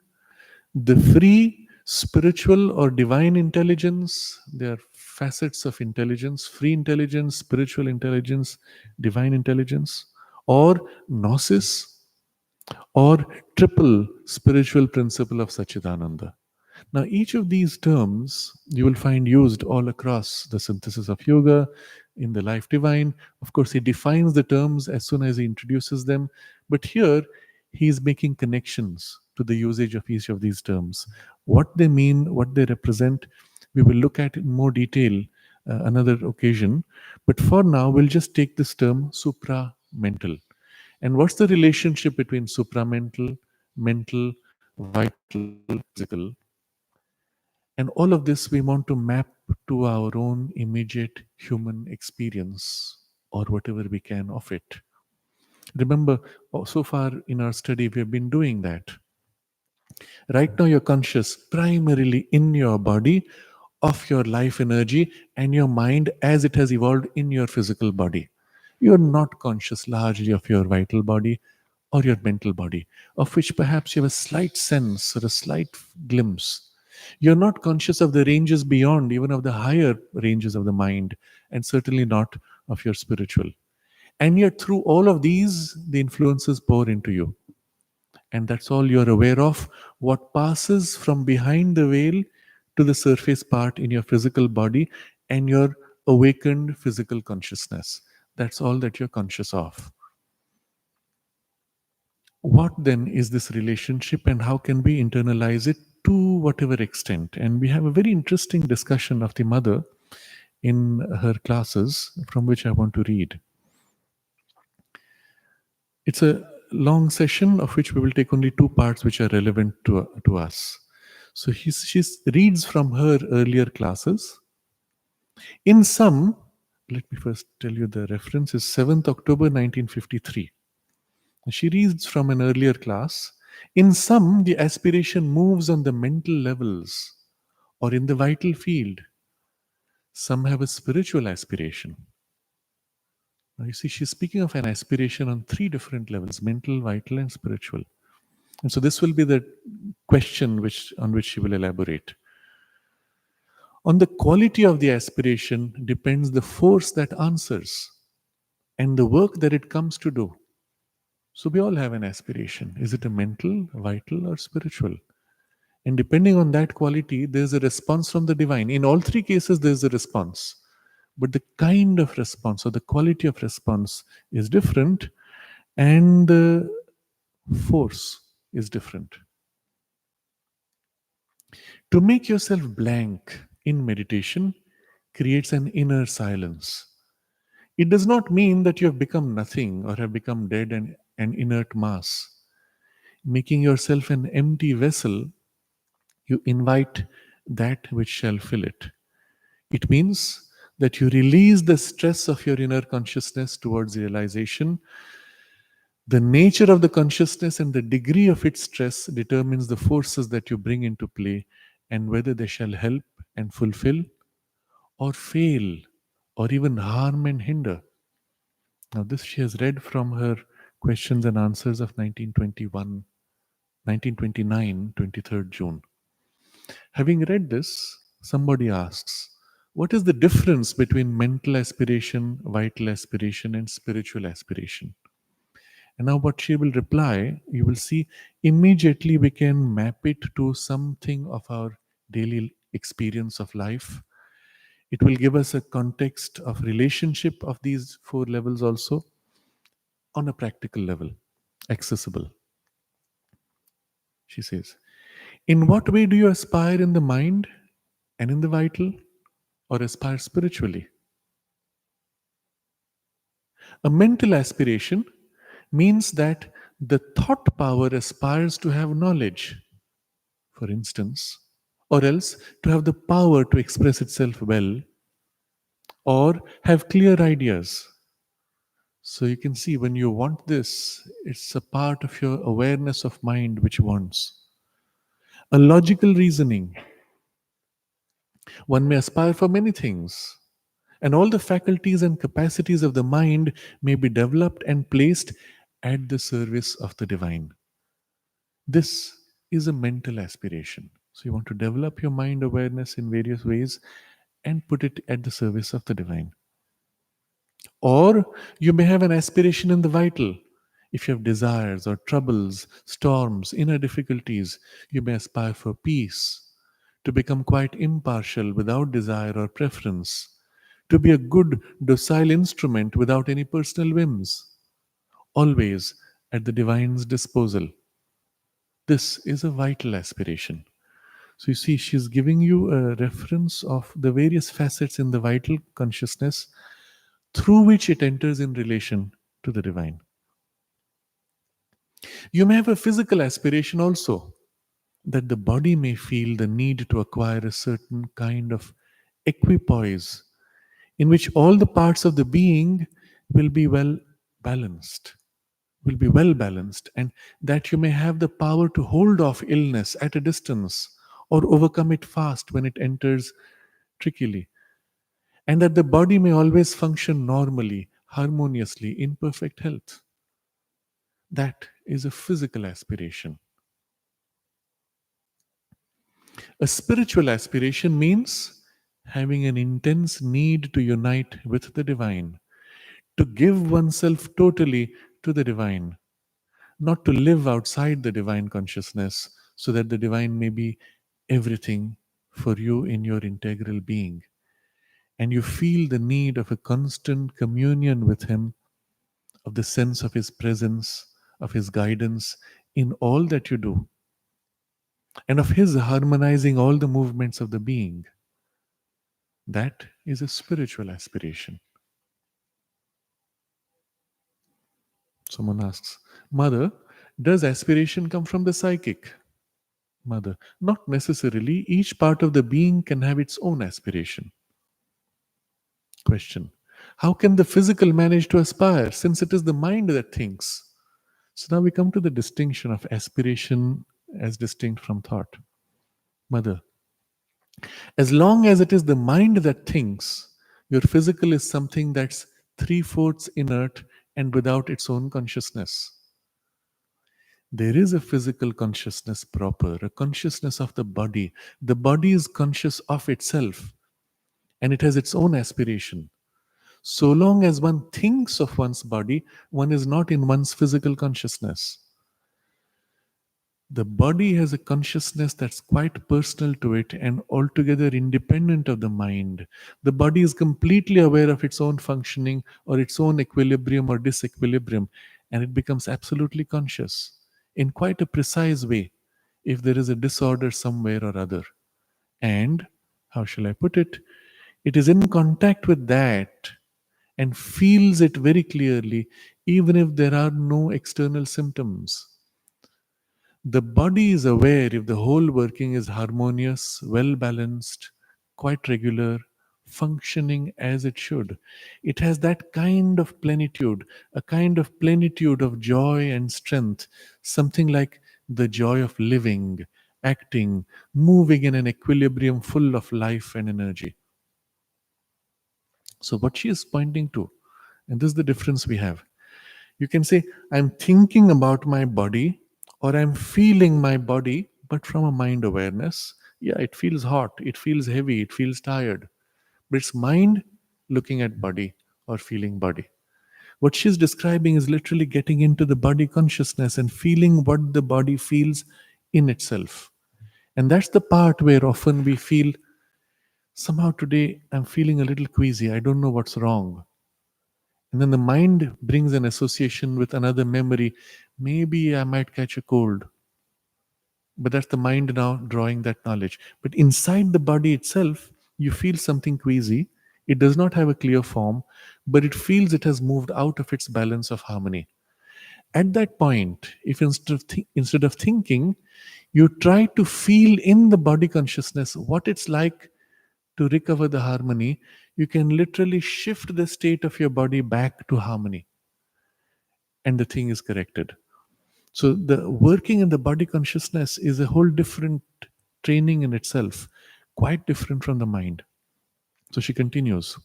the free spiritual or divine intelligence. There are facets of intelligence: free intelligence, spiritual intelligence, divine intelligence, or gnosis, or triple spiritual principle of Sachidananda. Now, each of these terms you will find used all across the synthesis of yoga, in the life divine. Of course, he defines the terms as soon as he introduces them, but here he is making connections to the usage of each of these terms. What they mean, what they represent, we will look at in more detail another occasion. But for now, we'll just take this term supramental. And what's the relationship between supramental, mental, vital, physical? And all of this we want to map to our own immediate human experience or whatever we can of it. Remember, so far in our study, we have been doing that. Right now, you're conscious primarily in your body of your life energy and your mind as it has evolved in your physical body. You're not conscious largely of your vital body or your mental body, of which perhaps you have a slight sense or a slight glimpse. You're not conscious of the ranges beyond, even of the higher ranges of the mind, and certainly not of your spiritual. And yet, through all of these, the influences pour into you. And that's all you're aware of. What passes from behind the veil to the surface part in your physical body and your awakened physical consciousness. That's all that you're conscious of. What then is this relationship and how can we internalize it to whatever extent? And we have a very interesting discussion of the mother in her classes from which I want to read. It's a long session of which we will take only two parts which are relevant to us. So she reads from her earlier classes. In some, let me first tell you the reference is 7th October 1953. She reads from an earlier class. In some, the aspiration moves on the mental levels or in the vital field. Some have a spiritual aspiration. Now, you see, she's speaking of an aspiration on three different levels: mental, vital, and spiritual. And so this will be the question on which she will elaborate. On the quality of the aspiration depends the force that answers and the work that it comes to do. So we all have an aspiration. Is it a mental, vital, or spiritual? And depending on that quality, there's a response from the divine. In all three cases, there's a response. But the kind of response or the quality of response is different, and the force is different. To make yourself blank in meditation creates an inner silence. It does not mean that you have become nothing or have become dead and an inert mass. Making yourself an empty vessel, you invite that which shall fill it. It means that you release the stress of your inner consciousness towards realization. The nature of the consciousness and the degree of its stress determines the forces that you bring into play and whether they shall help and fulfill or fail or even harm and hinder. Now, this she has read from her questions and answers of 1921, 1929, 23rd June. Having read this, somebody asks, what is the difference between mental aspiration, vital aspiration, and spiritual aspiration? And now, what she will reply, you will see immediately we can map it to something of our daily experience of life. It will give us a context of relationship of these four levels also on a practical level, accessible. She says, in what way do you aspire in the mind and in the vital, or aspire spiritually? A mental aspiration means that the thought power aspires to have knowledge, for instance, or else to have the power to express itself well, or have clear ideas. So you can see when you want this, it's a part of your awareness of mind which wants. A logical reasoning. One may aspire for many things, and all the faculties and capacities of the mind may be developed and placed at the service of the divine. This is a mental aspiration. So you want to develop your mind awareness in various ways and put it at the service of the divine. Or you may have an aspiration in the vital. If you have desires or troubles, storms, inner difficulties, you may aspire for peace, to become quite impartial without desire or preference, to be a good, docile instrument without any personal whims, always at the divine's disposal. This is a vital aspiration. So you see, she's giving you a reference of the various facets in the vital consciousness through which it enters in relation to the divine. You may have a physical aspiration also, that the body may feel the need to acquire a certain kind of equipoise in which all the parts of the being will be balanced, well balanced, and that you may have the power to hold off illness at a distance or overcome it fast when it enters trickily, and that the body may always function normally, harmoniously, in perfect health. That is a physical aspiration. A spiritual aspiration means having an intense need to unite with the divine, to give oneself totally to the divine, not to live outside the divine consciousness, so that the divine may be everything for you in your integral being. And you feel the need of a constant communion with Him, of the sense of His presence, of His guidance in all that you do, and of His harmonizing all the movements of the being. That is a spiritual aspiration. Someone asks, Mother, does aspiration come from the psychic? Mother, not necessarily. Each part of the being can have its own aspiration. Question, how can the physical manage to aspire since it is the mind that thinks? So now we come to the distinction of aspiration as distinct from thought. Mother, as long as it is the mind that thinks, your physical is something that's three-fourths inert and without its own consciousness. There is a physical consciousness proper, a consciousness of the body. The body is conscious of itself and it has its own aspiration. So long as one thinks of one's body, one is not in one's physical consciousness. The body has a consciousness that's quite personal to it and altogether independent of the mind. The body is completely aware of its own functioning or its own equilibrium or disequilibrium, and it becomes absolutely conscious in quite a precise way if there is a disorder somewhere or other. And, how shall I put it? It is in contact with that and feels it very clearly, even if there are no external symptoms. The body is aware if the whole working is harmonious, well balanced, quite regular, functioning as it should. It has that kind of plenitude, a kind of plenitude of joy and strength, something like the joy of living, acting, moving in an equilibrium full of life and energy. So, what she is pointing to, and this is the difference we have. You can say, I'm thinking about my body or I'm feeling my body, but from a mind awareness. Yeah, it feels hot, it feels heavy, it feels tired. But it's mind looking at body or feeling body. What she's describing is literally getting into the body consciousness and feeling what the body feels in itself. And that's the part where often we feel somehow today I'm feeling a little queasy. I don't know what's wrong. And then the mind brings an association with another memory. Maybe I might catch a cold. But that's the mind now drawing that knowledge. But inside the body itself, you feel something queasy. It does not have a clear form, but it feels it has moved out of its balance of harmony. At that point, if instead of thinking, you try to feel in the body consciousness what it's like to recover the harmony, you can literally shift the state of your body back to harmony and the thing is corrected. So the working in the body consciousness is a whole different training in itself, quite different from the mind. So she continues,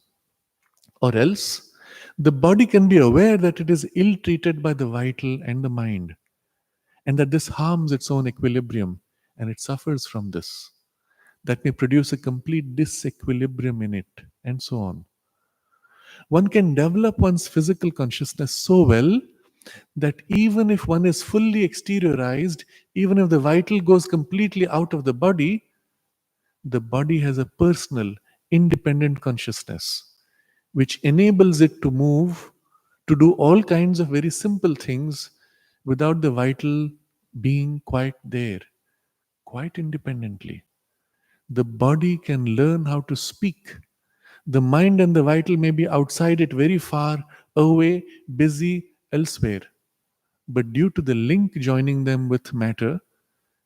or else the body can be aware that it is ill treated by the vital and the mind, and that this harms its own equilibrium, and it suffers from this. That may produce a complete disequilibrium in it, and so on. One can develop one's physical consciousness so well that even if one is fully exteriorized, even if the vital goes completely out of the body has a personal, independent consciousness which enables it to move, to do all kinds of very simple things without the vital being quite there, quite independently. The body can learn how to speak. The mind and the vital may be outside it, very far away, busy elsewhere. But due to the link joining them with matter,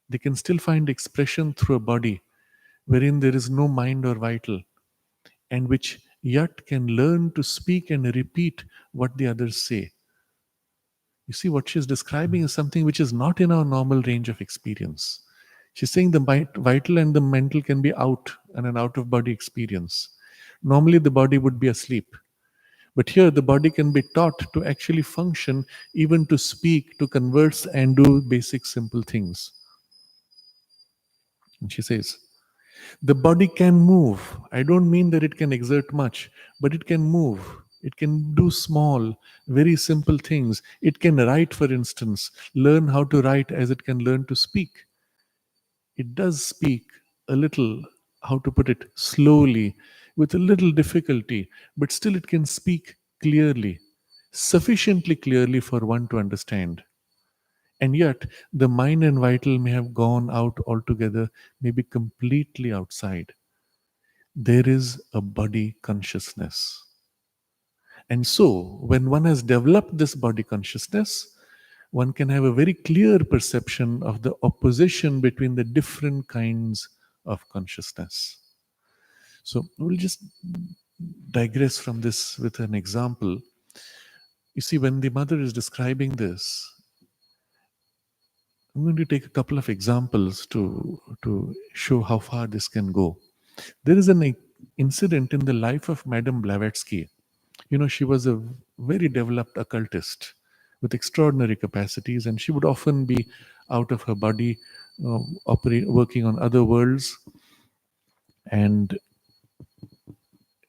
they can still find expression through a body wherein there is no mind or vital, and which yet can learn to speak and repeat what the others say. You see, what she's describing is something which is not in our normal range of experience. She's saying the vital and the mental can be out and an out of body experience. Normally, the body would be asleep. But here, the body can be taught to actually function, even to speak, to converse, and do basic simple things. And she says, the body can move. I don't mean that it can exert much, but it can move. It can do small, very simple things. It can write, for instance, learn how to write as it can learn to speak. It does speak a little, how to put it, slowly, with a little difficulty, but still it can speak clearly, sufficiently clearly for one to understand. And yet, the mind and vital may have gone out altogether, maybe completely outside. There is a body consciousness. And so, when one has developed this body consciousness, one can have a very clear perception of the opposition between the different kinds of consciousness. So, we'll just digress from this with an example. You see, when the mother is describing this, I'm going to take a couple of examples to show how far this can go. There is an incident in the life of Madame Blavatsky. You know, she was a very developed occultist, with extraordinary capacities, and she would often be out of her body, working on other worlds, and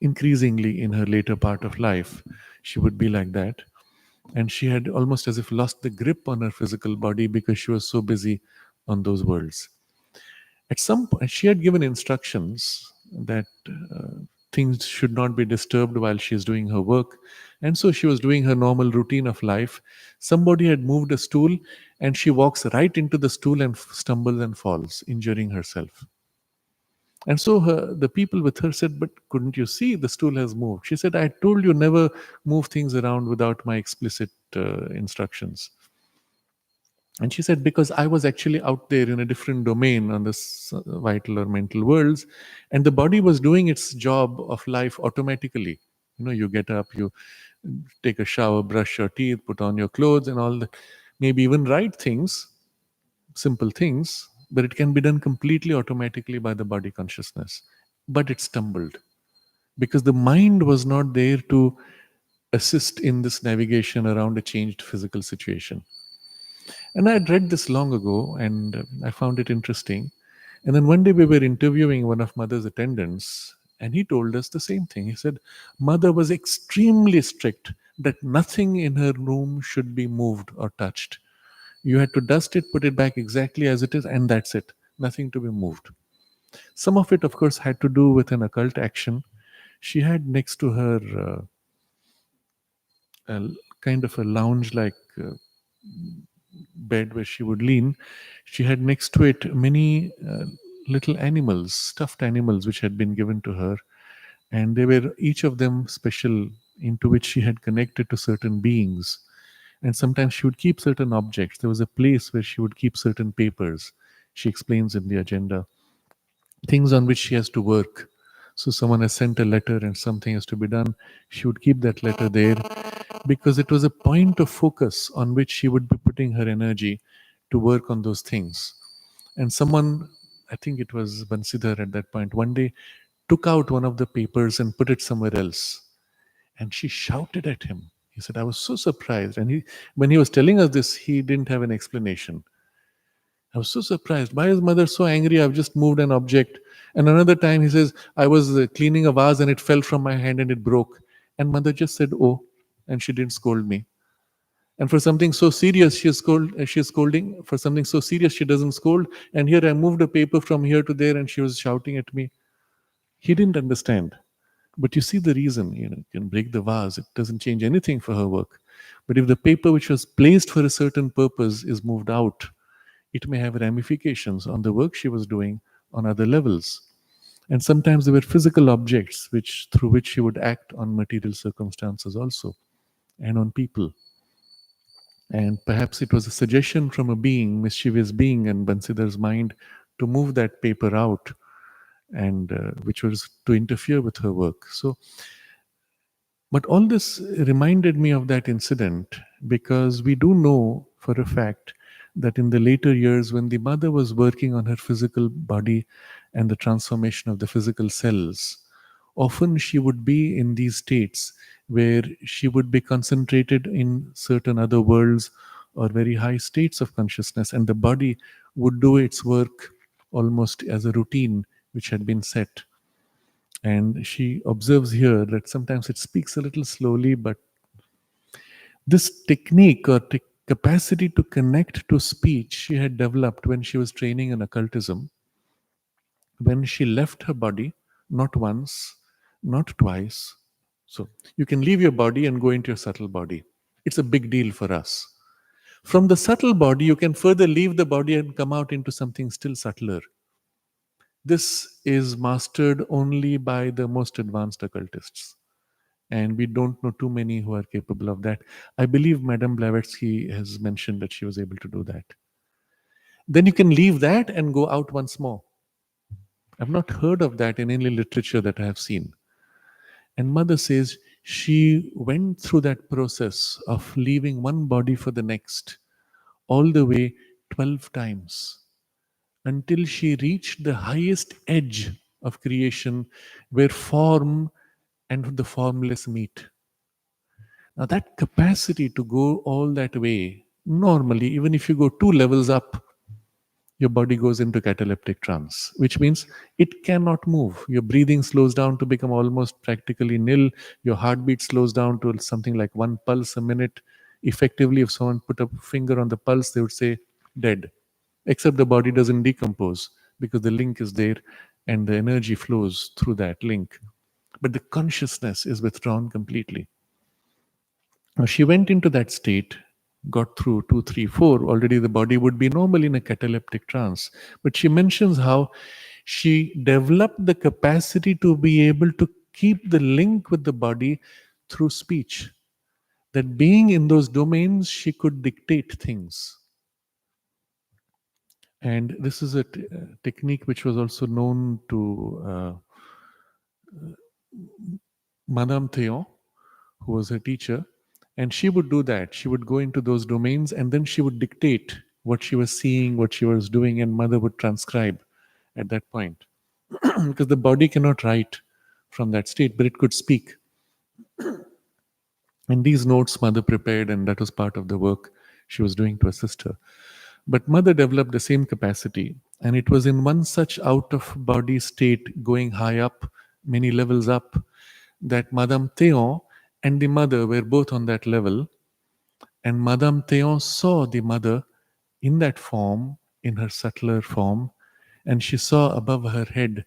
increasingly in her later part of life, she would be like that. And she had almost as if lost the grip on her physical body because she was so busy on those worlds. At some point, she had given instructions that things should not be disturbed while she's doing her work. And so she was doing her normal routine of life. Somebody had moved a stool, and she walks right into the stool and stumbles and falls, injuring herself. And so the people with her said, "But couldn't you see the stool has moved?" She said, "I told you never move things around without my explicit instructions." And she said, "Because I was actually out there in a different domain on this vital or mental worlds, and the body was doing its job of life automatically. You know, you get up, you take a shower, brush your teeth, put on your clothes, and all that. Maybe even write things, simple things, but it can be done completely automatically by the body consciousness. But it stumbled because the mind was not there to assist in this navigation around a changed physical situation." And I had read this long ago, and I found it interesting. And then one day we were interviewing one of Mother's attendants, and he told us the same thing. He said, Mother was extremely strict that nothing in her room should be moved or touched. You had to dust it, put it back exactly as it is, and that's it. Nothing to be moved. Some of it, of course, had to do with an occult action. She had next to her a kind of a lounge like bed where she would lean. She had next to it many little animals, stuffed animals, which had been given to her. And they were each of them special, into which she had connected to certain beings. And sometimes she would keep certain objects. There was a place where she would keep certain papers. She explains in the agenda things on which she has to work. So someone has sent a letter and something has to be done. She would keep that letter there because it was a point of focus on which she would be putting her energy to work on those things. And someone, I think it was Bansidhar at that point, one day took out one of the papers and put it somewhere else. And she shouted at him. He said, I was so surprised. And when he was telling us this, he didn't have an explanation. I was so surprised. Why is mother so angry? I've just moved an object. And another time he says, I was cleaning a vase and it fell from my hand and it broke. And mother just said, oh, and she didn't scold me. And for something so serious, she's scolding. For something so serious, she doesn't scold. And here I moved a paper from here to there and she was shouting at me. He didn't understand. But you see the reason, you can break the vase. It doesn't change anything for her work. But if the paper which was placed for a certain purpose is moved out, it may have ramifications on the work she was doing on other levels. And sometimes there were physical objects through which she would act on material circumstances also, and on people. And perhaps it was a suggestion from a being, mischievous being in Bansidhar's mind, to move that paper out, and which was to interfere with her work. So, but all this reminded me of that incident because we do know for a fact that in the later years, when the mother was working on her physical body and the transformation of the physical cells, often she would be in these states where she would be concentrated in certain other worlds or very high states of consciousness, and the body would do its work almost as a routine which had been set. And she observes here that sometimes it speaks a little slowly, but this technique or capacity to connect to speech she had developed when she was training in occultism, when she left her body, not once, not twice. So you can leave your body and go into your subtle body. It's a big deal for us. From the subtle body, you can further leave the body and come out into something still subtler. This is mastered only by the most advanced occultists. And we don't know too many who are capable of that. I believe Madame Blavatsky has mentioned that she was able to do that. Then you can leave that and go out once more. I've not heard of that in any literature that I have seen. And Mother says she went through that process of leaving one body for the next, all the way 12 times, until she reached the highest edge of creation where form and the formless meet. Now, that capacity to go all that way, normally, even if you go 2 levels up, your body goes into cataleptic trance, which means it cannot move. Your breathing slows down to become almost practically nil. Your heartbeat slows down to something like 1 pulse a minute. Effectively, if someone put a finger on the pulse, they would say dead, except the body doesn't decompose because the link is there and the energy flows through that link. But the consciousness is withdrawn completely. Now, she went into that state, got through 2, 3, 4. Already the body would be normal in a cataleptic trance. But she mentions how she developed the capacity to be able to keep the link with the body through speech. That being in those domains, she could dictate things. And this is a technique which was also known to Madame Théon, who was her teacher, and she would do that. She would go into those domains and then she would dictate what she was seeing, what she was doing, and mother would transcribe at that point. Because the body cannot write from that state, but it could speak. And these notes mother prepared, and that was part of the work she was doing to assist her. But mother developed the same capacity, and it was in one such out of body state, going high up, many levels up, that Madame Théon and the mother were both on that level. And Madame Théon saw the mother in that form, in her subtler form, and she saw above her head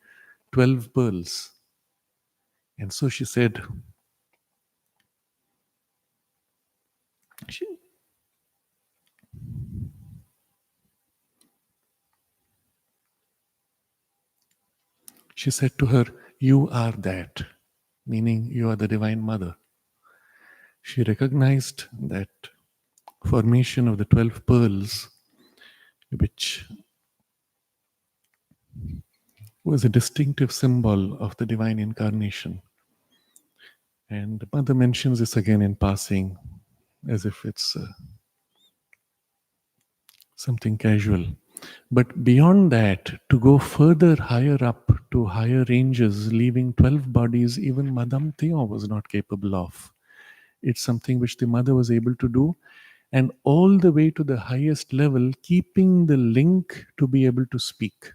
12 pearls. And so she said, she, she said to her, "You are that," meaning you are the Divine Mother. She recognized that formation of the 12 pearls, which was a distinctive symbol of the divine incarnation. And the mother mentions this again in passing, as if it's something casual. But beyond that, to go further higher up to higher ranges, leaving 12 bodies, even Madame Théon was not capable of. It's something which the mother was able to do, and all the way to the highest level, keeping the link to be able to speak.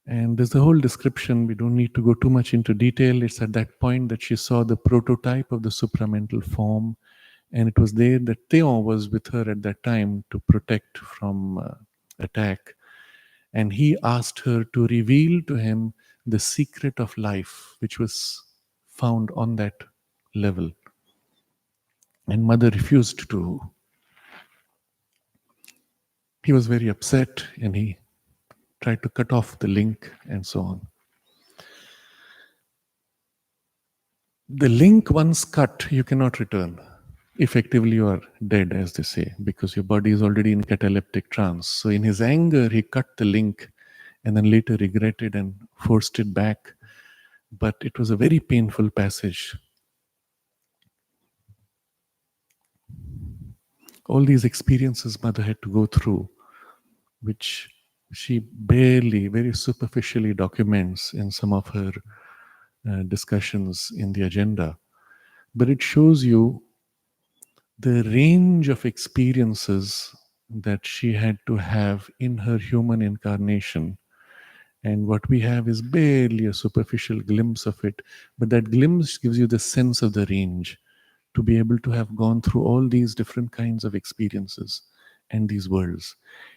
And there's a whole description. We don't need to go too much into detail. It's at that point that she saw the prototype of the supramental form. And it was there that Theon was with her at that time to protect from attack. And he asked her to reveal to him the secret of life, which was found on that level. And mother refused to. He was very upset and he tried to cut off the link and so on. The link once cut, you cannot return. Effectively, you are dead, as they say, because your body is already in cataleptic trance. So in his anger, he cut the link and then later regretted and forced it back. But it was a very painful passage. All these experiences mother had to go through, which she barely, very superficially documents in some of her discussions in the agenda. But it shows you the range of experiences that she had to have in her human incarnation. And what we have is barely a superficial glimpse of it, but that glimpse gives you the sense of the range to be able to have gone through all these different kinds of experiences and these worlds.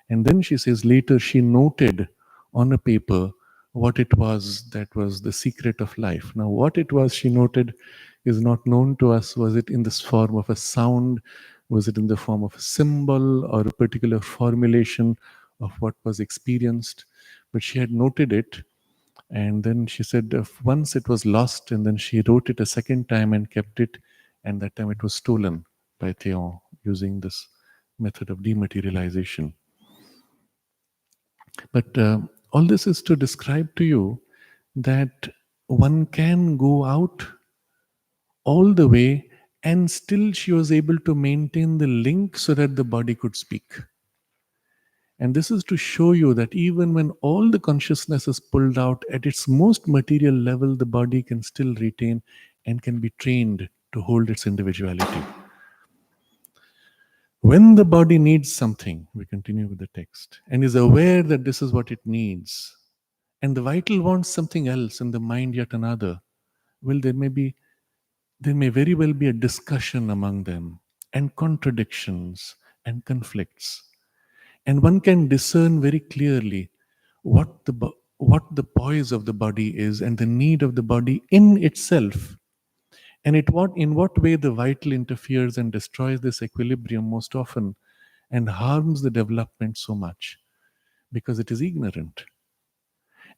And then she says later she noted on a paper what it was that was the secret of life. Now, what it was she noted is not known to us. Was it in this form of a sound? Was it in the form of a symbol or a particular formulation of what was experienced? But she had noted it. And then she said once it was lost, and then she wrote it a second time and kept it. And that time it was stolen by Theon using this method of dematerialization. But all this is to describe to you that one can go out all the way, and still she was able to maintain the link so that the body could speak. And this is to show you that even when all the consciousness is pulled out at its most material level, the body can still retain and can be trained to hold its individuality. When the body needs something, we continue with the text, and is aware that this is what it needs, and the vital wants something else and the mind yet another, well, there may very well be a discussion among them, and contradictions and conflicts. And one can discern very clearly what the poise of the body is and the need of the body in itself, and in what way the vital interferes and destroys this equilibrium most often and harms the development so much because it is ignorant.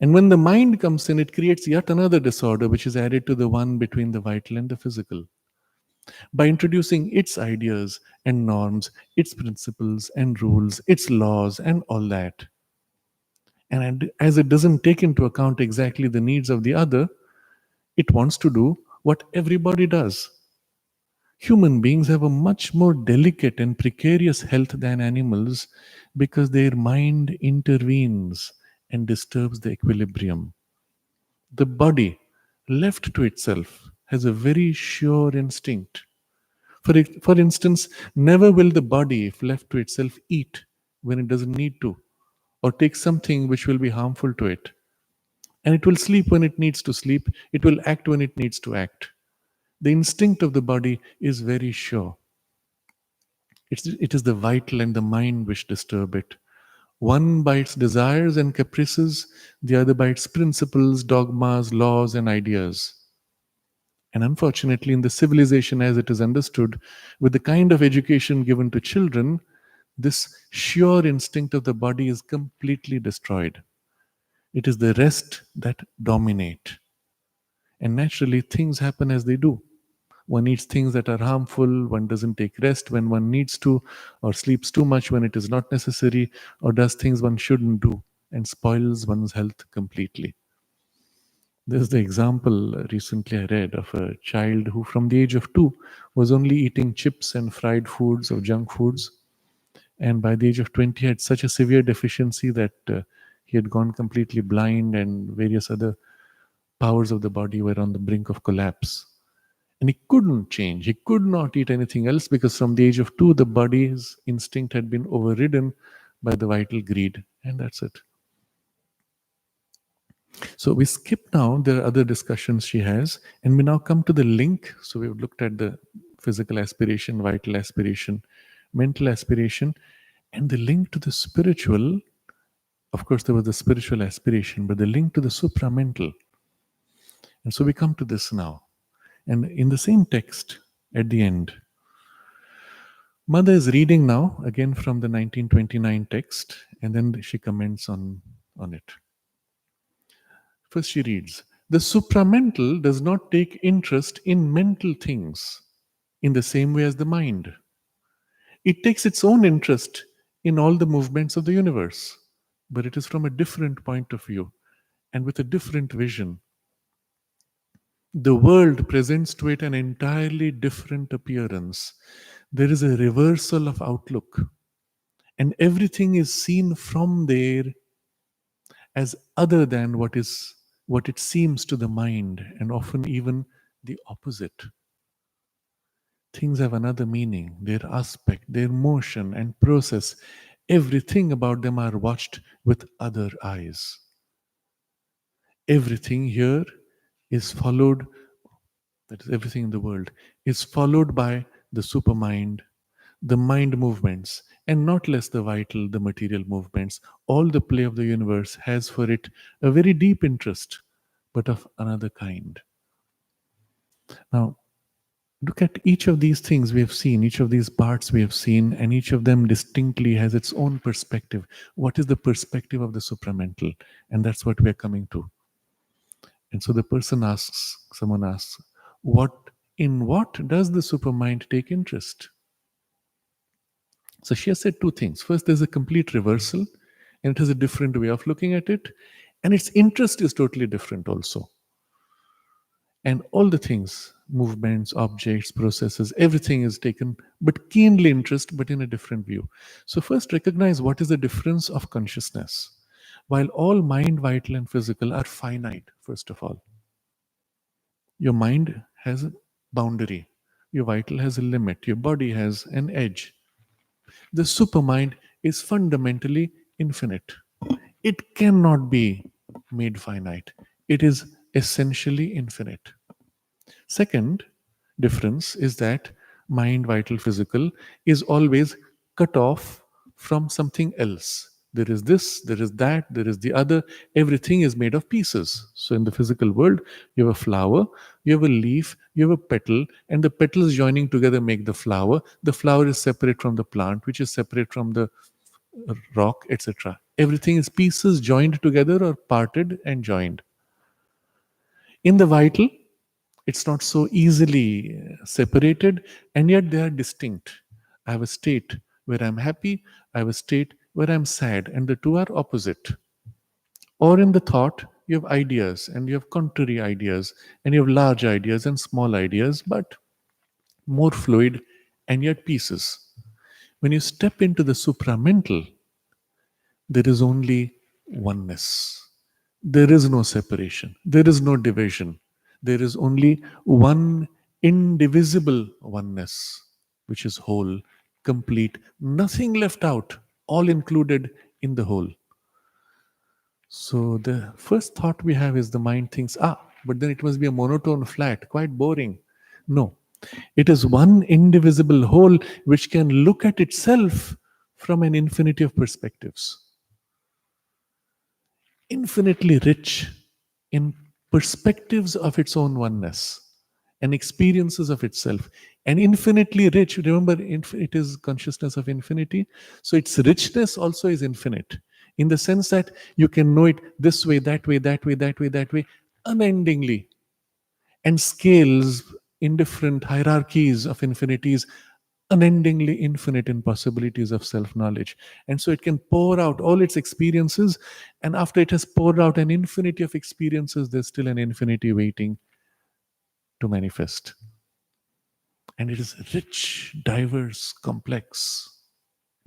And when the mind comes in, it creates yet another disorder which is added to the one between the vital and the physical by introducing its ideas and norms, its principles and rules, its laws, and all that. And as it doesn't take into account exactly the needs of the other, it wants to do what everybody does. Human beings have a much more delicate and precarious health than animals because their mind intervenes and disturbs the equilibrium. The body, left to itself, has a very sure instinct. For instance, never will the body, if left to itself, eat when it doesn't need to, or take something which will be harmful to it. And it will sleep when it needs to sleep, it will act when it needs to act. The instinct of the body is very sure. It is the vital and the mind which disturb it. One by its desires and caprices, the other by its principles, dogmas, laws, and ideas. And unfortunately, in the civilization as it is understood, with the kind of education given to children, this sure instinct of the body is completely destroyed. It is the rest that dominate. And naturally, things happen as they do. One eats things that are harmful, one doesn't take rest when one needs to, or sleeps too much when it is not necessary, or does things one shouldn't do, and spoils one's health completely. There's the example recently I read of a child who, from the age of 2, was only eating chips and fried foods or junk foods. And by the age of 20, had such a severe deficiency that he had gone completely blind, and various other powers of the body were on the brink of collapse. And he couldn't change. He could not eat anything else because from the age of 2, the body's instinct had been overridden by the vital greed. And that's it. So we skip now. There are other discussions she has. And we now come to the link. So we've looked at the physical aspiration, vital aspiration, mental aspiration, and the link to the spiritual. Of course, there was the spiritual aspiration, but the link to the supramental. And so we come to this now. And in the same text, at the end, Mother is reading now, again from the 1929 text, and then she comments on it. First, she reads, "The supramental does not take interest in mental things in the same way as the mind. It takes its own interest in all the movements of the universe, but it is from a different point of view and with a different vision. The world presents to it an entirely different appearance. There is a reversal of outlook, and everything is seen from there as other than what it seems to the mind, and often even the opposite. Things have another meaning, their aspect, their motion and process. Everything about them are watched with other eyes. Everything here is followed, that is, everything in the world, is followed by the supermind, the mind movements, and not less the vital, the material movements. All the play of the universe has for it a very deep interest, but of another kind." Now, look at each of these things we have seen, each of these parts we have seen, and each of them distinctly has its own perspective. What is the perspective of the supramental? And that's what we're coming to. And so the someone asks, in what does the supermind take interest? So she has said two things. First, there's a complete reversal, and it has a different way of looking at it, and its interest is totally different also. And all the things, movements, objects, processes, everything is taken, but keenly interest, but in a different view. So first recognize what is the difference of consciousness. While all mind, vital, and physical are finite, first of all, your mind has a boundary. Your vital has a limit, your body has an edge. The supermind is fundamentally infinite. It cannot be made finite. It is essentially infinite. Second difference is that mind, vital, physical is always cut off from something else. There is this, there is that, there is the other. Everything is made of pieces. So, in the physical world, you have a flower, you have a leaf, you have a petal, and the petals joining together make the flower. The flower is separate from the plant, which is separate from the rock, etc. Everything is pieces joined together or parted and joined. In the vital, it's not so easily separated, and yet they are distinct. I have a state where I'm happy, I have a state where I'm sad, and the two are opposite. Or in the thought, you have ideas, and you have contrary ideas, and you have large ideas and small ideas, but more fluid and yet pieces. When you step into the supramental, there is only oneness. There is no separation. There is no division. There is only one indivisible oneness, which is whole, complete, nothing left out, all included in the whole. So the first thought we have is the mind thinks, but then it must be a monotone flat, quite boring. No, it is one indivisible whole which can look at itself from an infinity of perspectives, infinitely rich in perspectives of its own oneness and experiences of itself, and infinitely rich. Remember, it is consciousness of infinity, so its richness also is infinite in the sense that you can know it this way, that way, that way, that way, that way, unendingly, and scales in different hierarchies of infinities, unendingly infinite in possibilities of self knowledge. And so it can pour out all its experiences, and after it has poured out an infinity of experiences, there's still an infinity waiting to manifest. And it is rich, diverse, complex,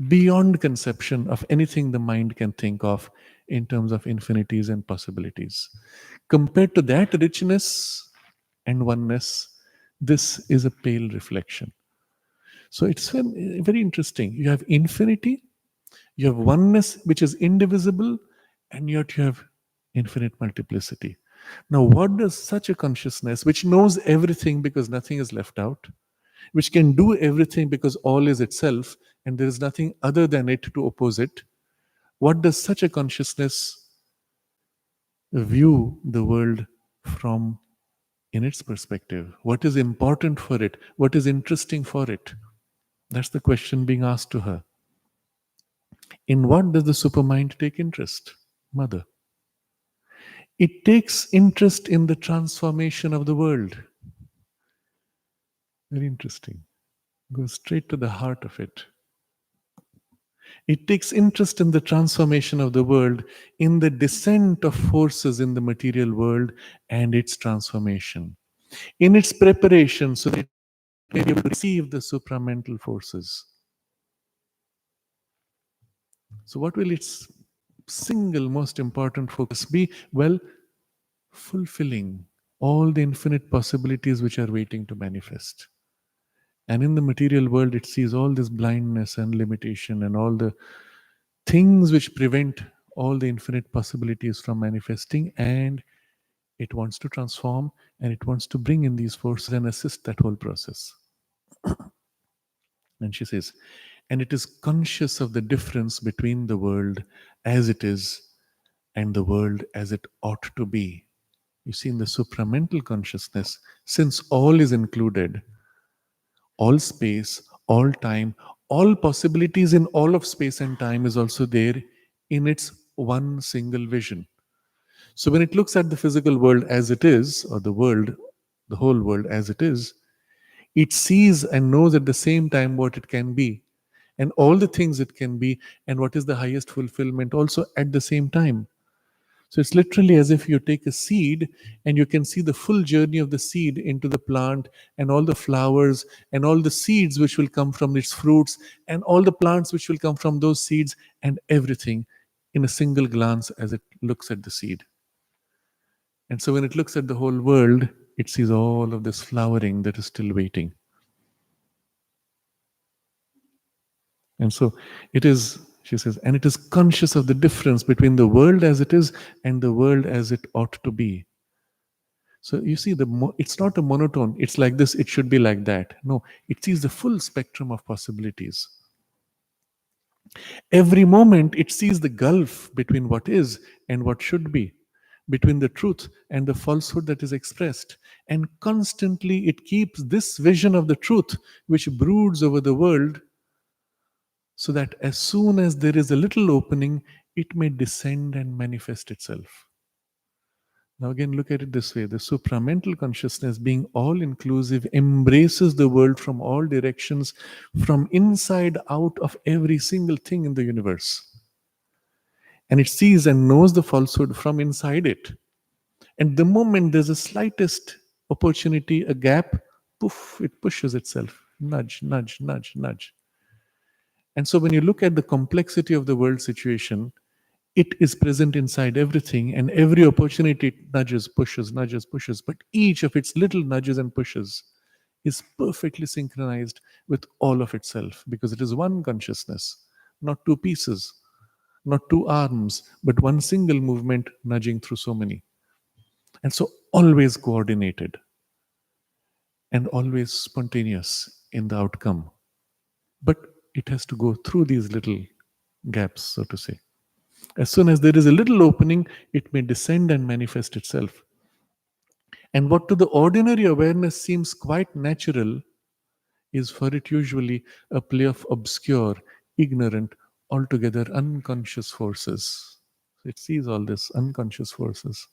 beyond conception of anything the mind can think of in terms of infinities and possibilities. Compared to that richness and oneness, this is a pale reflection. So it's very interesting. You have infinity, you have oneness, which is indivisible, and yet you have infinite multiplicity. Now, what does such a consciousness, which knows everything because nothing is left out, which can do everything because all is itself and there is nothing other than it to oppose it, what does such a consciousness view the world from in its perspective? What is important for it? What is interesting for it? That's the question being asked to her. In what does the supermind take interest? Mother. It takes interest in the transformation of the world. Very interesting. Goes straight to the heart of it. It takes interest in the transformation of the world, in the descent of forces in the material world and its transformation, in its preparation so that it may be able to receive the supramental forces. So, what will its single most important focus be? Well, fulfilling all the infinite possibilities which are waiting to manifest. And in the material world, it sees all this blindness and limitation and all the things which prevent all the infinite possibilities from manifesting, and it wants to transform and it wants to bring in these forces and assist that whole process. And she says, and it is conscious of the difference between the world as it is and the world as it ought to be. You see, in the supramental consciousness, since all is included, all space, all time, all possibilities in all of space and time is also there in its one single vision. So when it looks at the physical world as it is, or the world, the whole world as it is, it sees and knows at the same time what it can be, and all the things it can be, and what is the highest fulfillment also at the same time. So it's literally as if you take a seed and you can see the full journey of the seed into the plant and all the flowers and all the seeds which will come from its fruits and all the plants which will come from those seeds and everything in a single glance as it looks at the seed. And so when it looks at the whole world, it sees all of this flowering that is still waiting. And so it is, she says, and it is conscious of the difference between the world as it is and the world as it ought to be. So you see, it's not a monotone. It's like this, it should be like that. No, it sees the full spectrum of possibilities. Every moment, it sees the gulf between what is and what should be, between the truth and the falsehood that is expressed. And constantly, it keeps this vision of the truth, which broods over the world, so that as soon as there is a little opening, it may descend and manifest itself. Now, again, look at it this way: the supramental consciousness, being all inclusive, embraces the world from all directions, from inside out of every single thing in the universe. And it sees and knows the falsehood from inside it. And the moment there's a slightest opportunity, a gap, poof, it pushes itself. Nudge, nudge, nudge, nudge. And so when you look at the complexity of the world situation, it is present inside everything, and every opportunity it nudges, pushes, nudges, pushes. But each of its little nudges and pushes is perfectly synchronized with all of itself, because it is one consciousness, not two pieces, not two arms, but one single movement nudging through so many. And so always coordinated and always spontaneous in the outcome. But it has to go through these little gaps, so to say. As soon as there is a little opening, it may descend and manifest itself. And what to the ordinary awareness seems quite natural is for it usually a play of obscure, ignorant, altogether unconscious forces. It sees all this unconscious forces.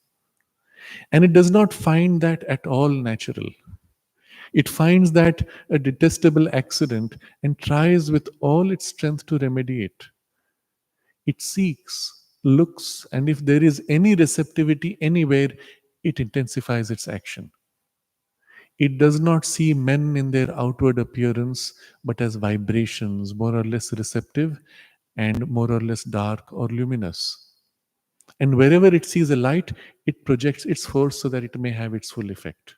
And it does not find that at all natural. It finds that a detestable accident and tries with all its strength to remedy it. It seeks, looks, and if there is any receptivity anywhere, it intensifies its action. It does not see men in their outward appearance, but as vibrations, more or less receptive and more or less dark or luminous. And wherever it sees a light, it projects its force so that it may have its full effect.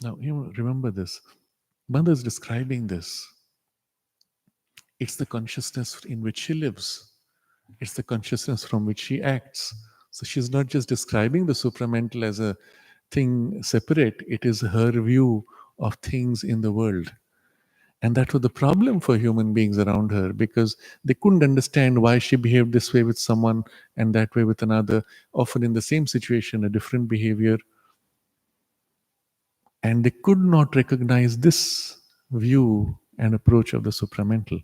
Now, you remember this. Mother is describing this. It's the consciousness in which she lives. It's the consciousness from which she acts. So she's not just describing the supramental as a thing separate, it is her view of things in the world. And that was the problem for human beings around her, because they couldn't understand why she behaved this way with someone and that way with another, often in the same situation, a different behavior. And they could not recognize this view and approach of the supramental.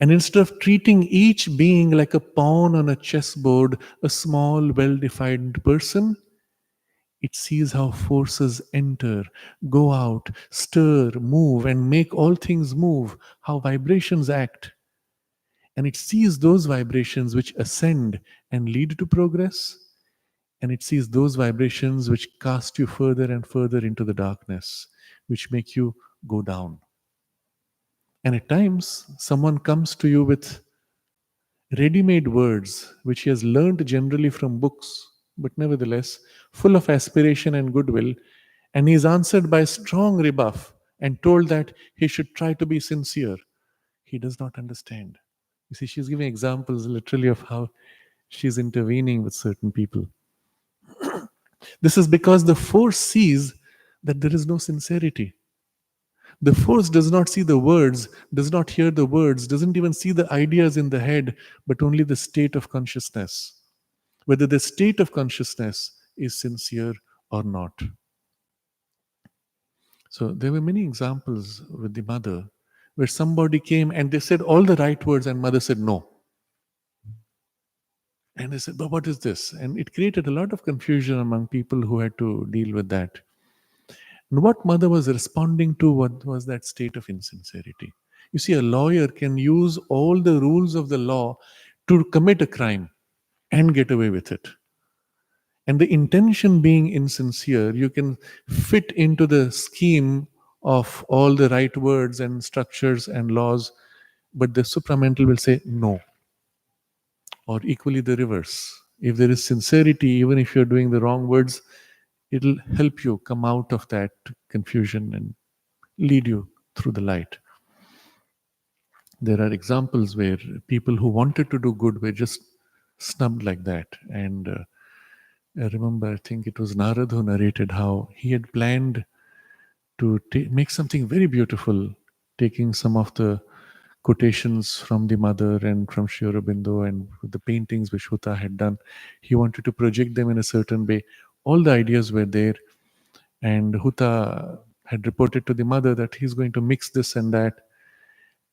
And instead of treating each being like a pawn on a chessboard, a small, well defined person, it sees how forces enter, go out, stir, move, and make all things move, how vibrations act. And it sees those vibrations which ascend and lead to progress, and it sees those vibrations which cast you further and further into the darkness, which make you go down. And at times, someone comes to you with ready-made words which he has learned generally from books, but nevertheless full of aspiration and goodwill, and he is answered by strong rebuff and told that he should try to be sincere. He does not understand. You see, she's giving examples literally of how she's intervening with certain people. This is because the force sees that there is no sincerity. The force does not see the words, does not hear the words, doesn't even see the ideas in the head, but only the state of consciousness. Whether the state of consciousness is sincere or not. So there were many examples with the mother where somebody came and they said all the right words and mother said no. And they said, but what is this? And it created a lot of confusion among people who had to deal with that. And what mother was responding to what was that state of insincerity. You see, a lawyer can use all the rules of the law to commit a crime and get away with it. And the intention being insincere, you can fit into the scheme of all the right words and structures and laws, but the supramental will say no. Or equally the reverse. If there is sincerity, even if you're doing the wrong words, it'll help you come out of that confusion and lead you through the light. There are examples where people who wanted to do good were just snubbed like that. And I remember, I think it was Narad who narrated how he had planned to make something very beautiful, taking some of the quotations from the mother and from Sri Aurobindo and the paintings which Huta had done. He wanted to project them in a certain way. All the ideas were there, and Huta had reported to the mother that he's going to mix this and that.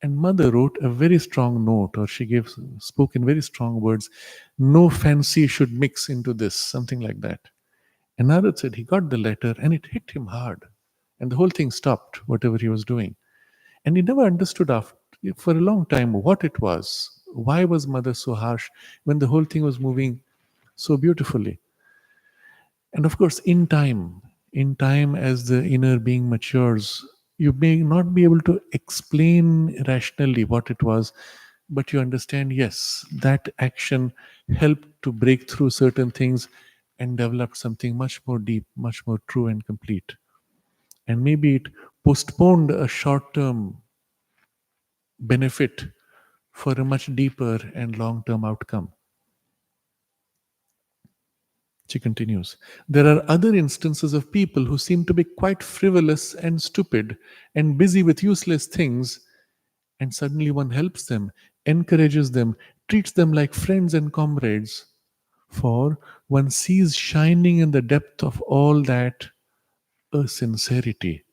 And mother wrote a very strong note, or she spoke in very strong words, no fancy should mix into this, something like that. And Narad said he got the letter and it hit him hard. And the whole thing stopped, whatever he was doing. And he never understood for a long time what it was. Why was mother so harsh when the whole thing was moving so beautifully? And of course, in time, as the inner being matures, you may not be able to explain rationally what it was, but you understand, yes, that action helped to break through certain things and develop something much more deep, much more true and complete. And maybe it postponed a short term benefit for a much deeper and long term outcome. She continues, there are other instances of people who seem to be quite frivolous and stupid and busy with useless things, and suddenly one helps them, encourages them, treats them like friends and comrades. For one sees shining in the depth of all that a sincerity,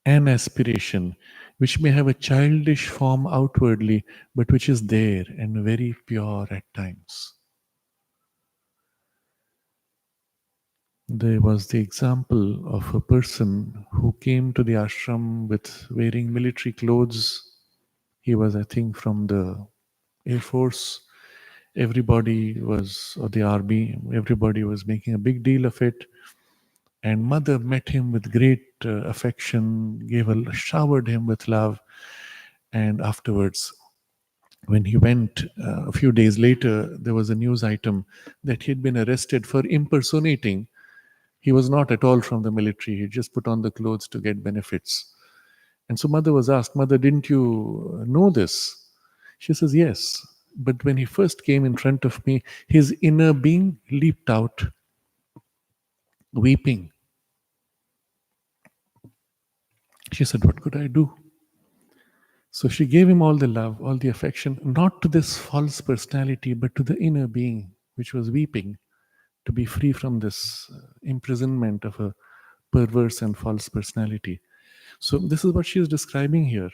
an aspiration, which may have a childish form outwardly, but which is there and very pure at times. There was the example of a person who came to the ashram with wearing military clothes. He was, I think, from the Air Force. Everybody was, or the army, everybody was making a big deal of it. And mother met him with great affection, showered him with love. And afterwards, when he went a few days later, there was a news item that he had been arrested for impersonating. He was not at all from the military. He just put on the clothes to get benefits. And so mother was asked, Mother, didn't you know this? She says, yes. But when he first came in front of me, his inner being leaped out, weeping. She said, what could I do? So she gave him all the love, all the affection, not to this false personality, but to the inner being, which was weeping, to be free from this imprisonment of a perverse and false personality. So this is what she is describing here.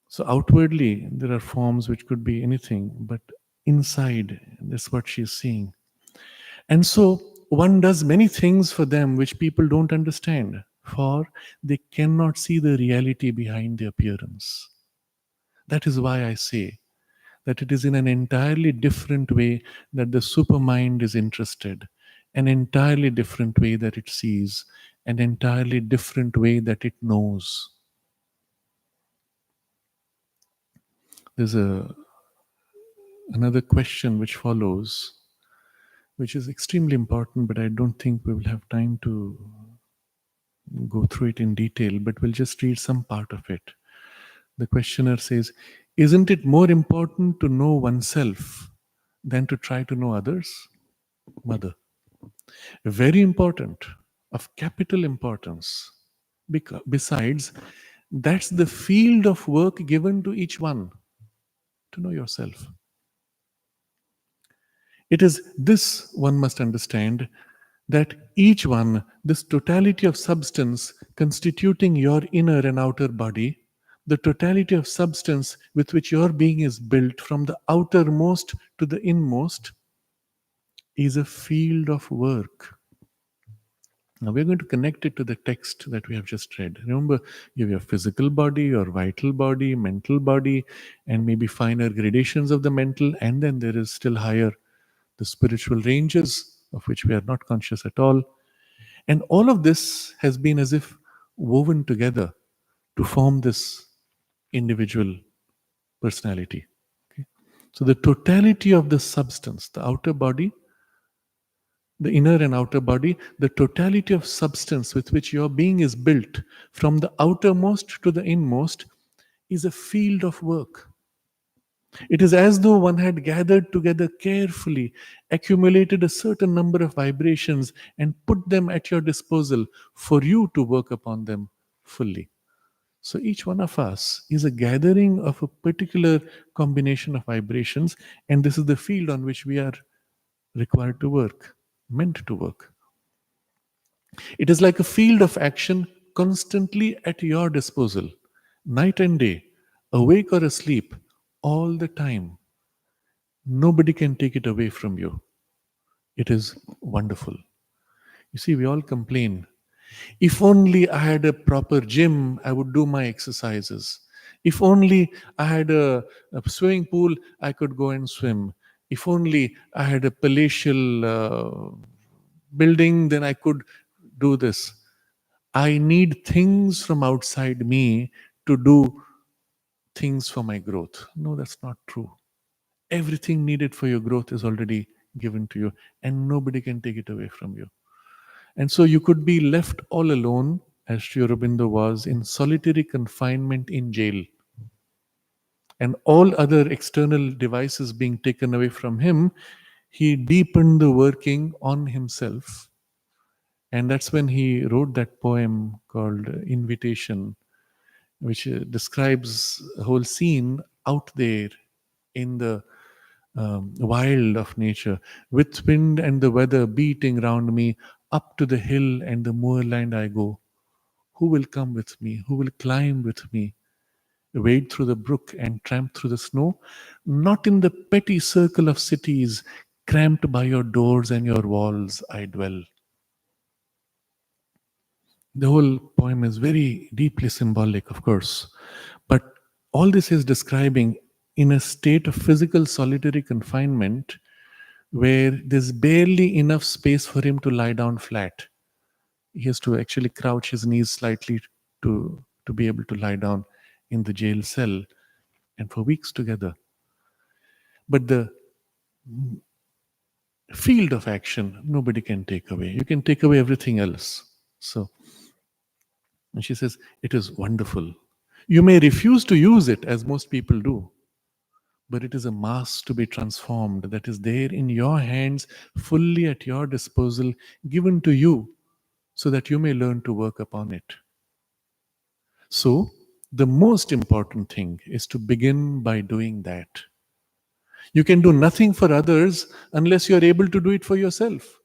So outwardly, there are forms which could be anything, but inside, that's what she's seeing. And so one does many things for them which people don't understand, for they cannot see the reality behind the appearance. That is why I say that it is in an entirely different way that the supermind is interested, an entirely different way that it sees, an entirely different way that it knows. There's another question which follows, which is extremely important, but I don't think we will have time to go through it in detail, but we'll just read some part of it. The questioner says, isn't it more important to know oneself than to try to know others? Mother, very important, of capital importance. Besides, that's the field of work given to each one, to know yourself. It is this one must understand, that each one, this totality of substance constituting your inner and outer body, the totality of substance with which your being is built from the outermost to the inmost, is a field of work. Now we're going to connect it to the text that we have just read. Remember, you have your physical body, your vital body, mental body, and maybe finer gradations of the mental, and then there is still higher, the spiritual ranges, of which we are not conscious at all. And all of this has been as if woven together to form this individual personality. Okay? So the totality of the substance, the outer body, the inner and outer body, the totality of substance with which your being is built, from the outermost to the inmost, is a field of work. It is as though one had gathered together carefully, accumulated a certain number of vibrations, and put them at your disposal for you to work upon them fully. So each one of us is a gathering of a particular combination of vibrations, and this is the field on which we are required to work, meant to work. It is like a field of action constantly at your disposal, night and day, awake or asleep, all the time. Nobody can take it away from you. It is wonderful. You see, we all complain. If only I had a proper gym, I would do my exercises. If only I had a swimming pool, I could go and swim. If only I had a palatial building, then I could do this. I need things from outside me to do things for my growth. No, that's not true. Everything needed for your growth is already given to you, and nobody can take it away from you. And so you could be left all alone, as Sri Aurobindo was, in solitary confinement in jail, and all other external devices being taken away from him. He deepened the working on himself. And that's when he wrote that poem called Invitation, which describes a whole scene out there in the wild of nature, with wind and the weather beating round me. Up to the hill and the moorland I go. Who will come with me? Who will climb with me? Wade through the brook and tramp through the snow? Not in the petty circle of cities, cramped by your doors and your walls, I dwell. The whole poem is very deeply symbolic, of course, but all this is describing in a state of physical solitary confinement where there's barely enough space for him to lie down flat. He has to actually crouch his knees slightly to be able to lie down in the jail cell, and for weeks together. But the field of action, nobody can take away. You can take away everything else. So, and she says, it is wonderful. You may refuse to use it, as most people do, but it is a mass to be transformed that is there in your hands, fully at your disposal, given to you, so that you may learn to work upon it. So, the most important thing is to begin by doing that. You can do nothing for others unless you're able to do it for yourself.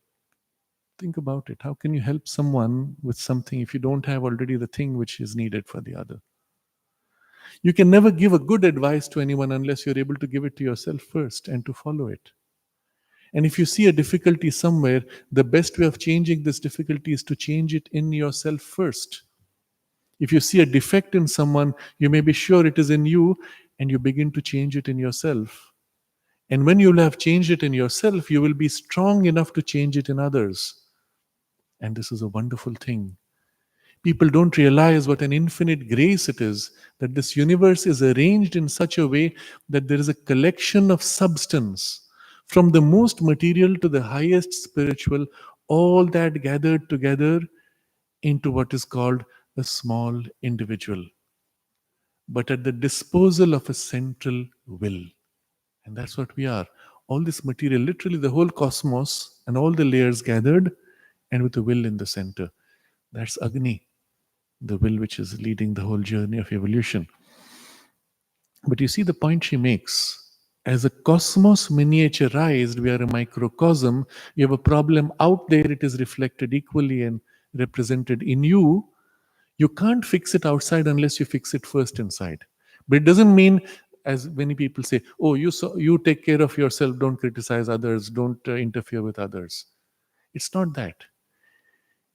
Think about it. How can you help someone with something if you don't have already the thing which is needed for the other? You can never give a good advice to anyone unless you're able to give it to yourself first and to follow it. And if you see a difficulty somewhere, the best way of changing this difficulty is to change it in yourself first. If you see a defect in someone, you may be sure it is in you, and you begin to change it in yourself. And when you will have changed it in yourself, you will be strong enough to change it in others. And this is a wonderful thing. People don't realize what an infinite grace it is that this universe is arranged in such a way that there is a collection of substance, from the most material to the highest spiritual, all that gathered together into what is called a small individual, but at the disposal of a central will. And that's what we are. All this material, literally the whole cosmos and all the layers gathered, and with a will in the center. That's Agni, the will which is leading the whole journey of evolution. But you see the point she makes. As a cosmos miniaturized, we are a microcosm. You have a problem out there, it is reflected equally and represented in you. You can't fix it outside unless you fix it first inside. But it doesn't mean, as many people say, oh, you take care of yourself, don't criticize others, don't interfere with others. It's not that.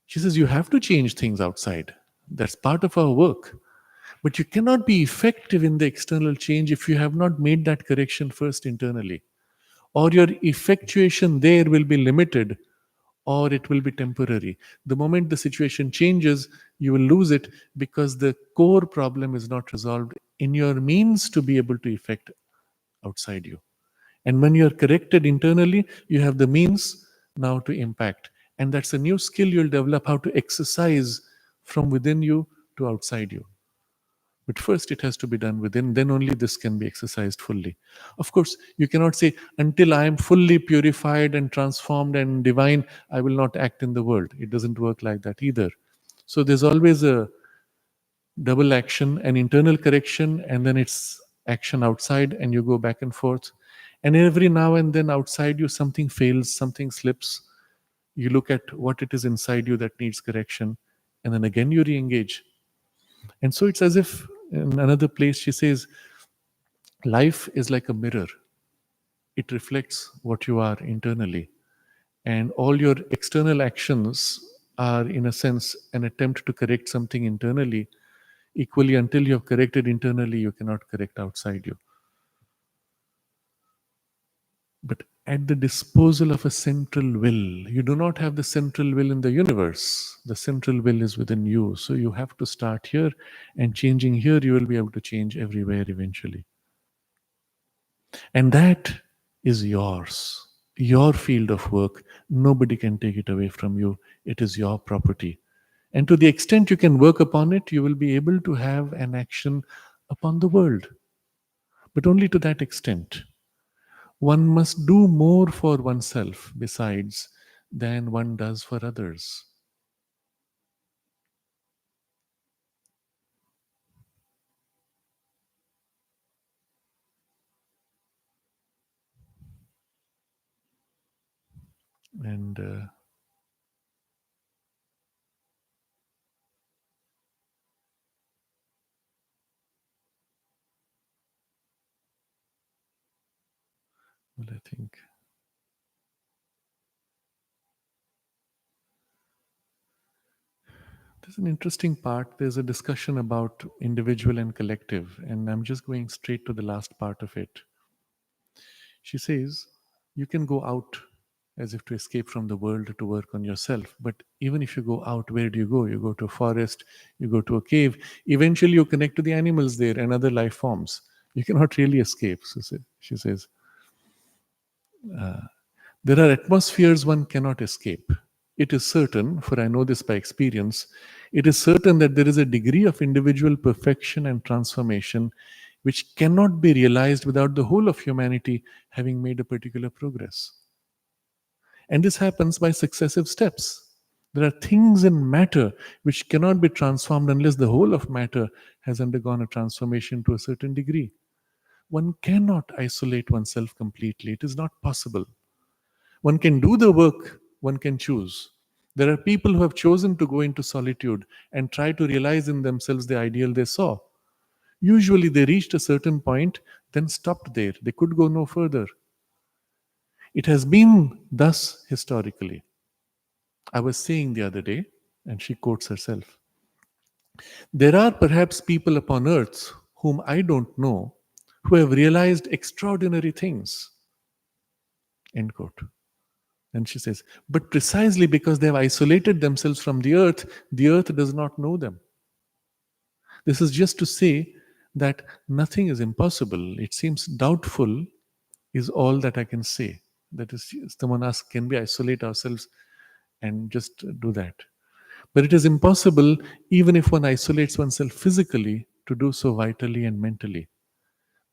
She says you have to change things outside. That's part of our work. But you cannot be effective in the external change if you have not made that correction first internally. Or your effectuation there will be limited, or it will be temporary. The moment the situation changes, you will lose it because the core problem is not resolved in your means to be able to effect outside you. And when you're corrected internally, you have the means now to impact. And that's a new skill you'll develop, how to exercise from within you to outside you. But first, it has to be done within, then only this can be exercised fully. Of course, you cannot say, until I am fully purified and transformed and divine, I will not act in the world. It doesn't work like that either. So there's always a double action, an internal correction, and then it's action outside, and you go back and forth. And every now and then outside you, something fails, something slips. You look at what it is inside you that needs correction, and then again you re engage. And so it's as if in another place she says, life is like a mirror, it reflects what you are internally. And all your external actions are, in a sense, an attempt to correct something internally. Equally, until you have corrected internally, you cannot correct outside you. But at the disposal of a central will, you do not have the central will in the universe. The central will is within you. So you have to start here, and changing here, you will be able to change everywhere eventually. And that is yours, your field of work. Nobody can take it away from you. It is your property. And to the extent you can work upon it, you will be able to have an action upon the world. But only to that extent. One must do more for oneself besides than one does for others. And well, I think there's an interesting part. There's a discussion about individual and collective, and I'm just going straight to the last part of it. She says, you can go out as if to escape from the world to work on yourself. But even if you go out, where do you go? You go to a forest, you go to a cave. Eventually, you connect to the animals there and other life forms. You cannot really escape, she says. There are atmospheres one cannot escape. It is certain, for I know this by experience, it is certain that there is a degree of individual perfection and transformation which cannot be realized without the whole of humanity having made a particular progress. And this happens by successive steps. There are things in matter which cannot be transformed unless the whole of matter has undergone a transformation to a certain degree. One cannot isolate oneself completely. It is not possible. One can do the work, one can choose. There are people who have chosen to go into solitude and try to realize in themselves the ideal they saw. Usually they reached a certain point, then stopped there. They could go no further. It has been thus historically. I was saying the other day, and she quotes herself, there are perhaps people upon earth whom I don't know who have realized extraordinary things. End quote. And she says, but precisely because they have isolated themselves from the earth does not know them. This is just to say that nothing is impossible. It seems doubtful, is all that I can say. That is, someone asks, can we isolate ourselves and just do that? But it is impossible, even if one isolates oneself physically, to do so vitally and mentally.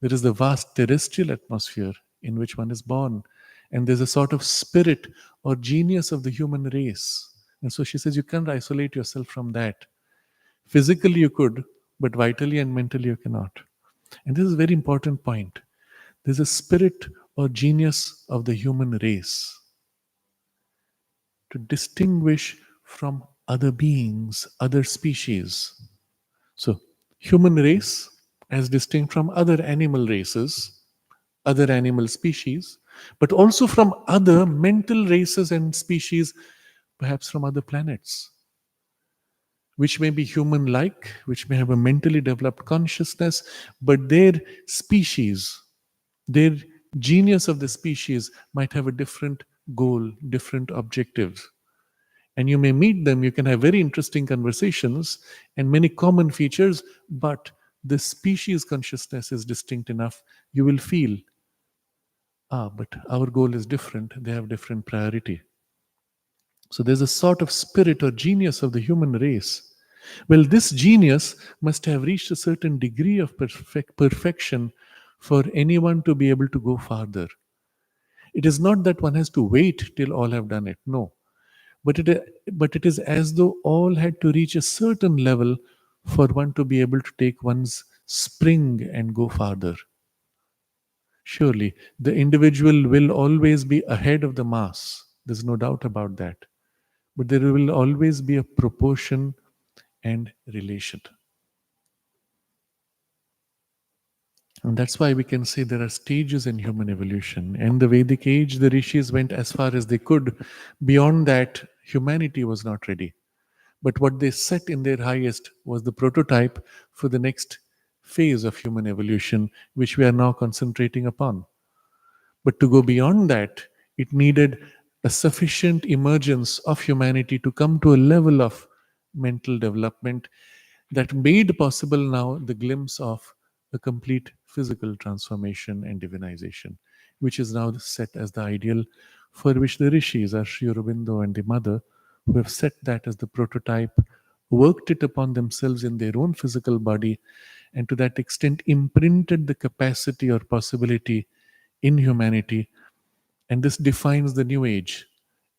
There is the vast terrestrial atmosphere in which one is born, and there's a sort of spirit or genius of the human race. And so she says, you can't isolate yourself from that. Physically, you could, but vitally and mentally, you cannot. And this is a very important point. There's a spirit or genius of the human race to distinguish from other beings, other species. So, human race as distinct from other animal races, other animal species, but also from other mental races and species, perhaps from other planets, which may be human like, which may have a mentally developed consciousness, but their species, their genius of the species might have a different goal, different objectives. And you may meet them, you can have very interesting conversations and many common features, but the species consciousness is distinct enough. You will feel, but our goal is different, they have different priority. So there's a sort of spirit or genius of the human race Well, this genius must have reached a certain degree of perfection for anyone to be able to go farther. It is not that one has to wait till all have done it. No. But it is as though all had to reach a certain level for one to be able to take one's spring and go farther. Surely, the individual will always be ahead of the mass. There's no doubt about that. But there will always be a proportion and relation. And that's why we can say there are stages in human evolution. In the Vedic age, the rishis went as far as they could. Beyond that, humanity was not ready. But what they set in their highest was the prototype for the next phase of human evolution, which we are now concentrating upon. But to go beyond that, it needed a sufficient emergence of humanity to come to a level of mental development that made possible now the glimpse of a complete physical transformation and divinization, which is now set as the ideal for which the rishis, are Sri Aurobindo and the mother, who have set that as the prototype, worked it upon themselves in their own physical body, and to that extent imprinted the capacity or possibility in humanity. And this defines the new age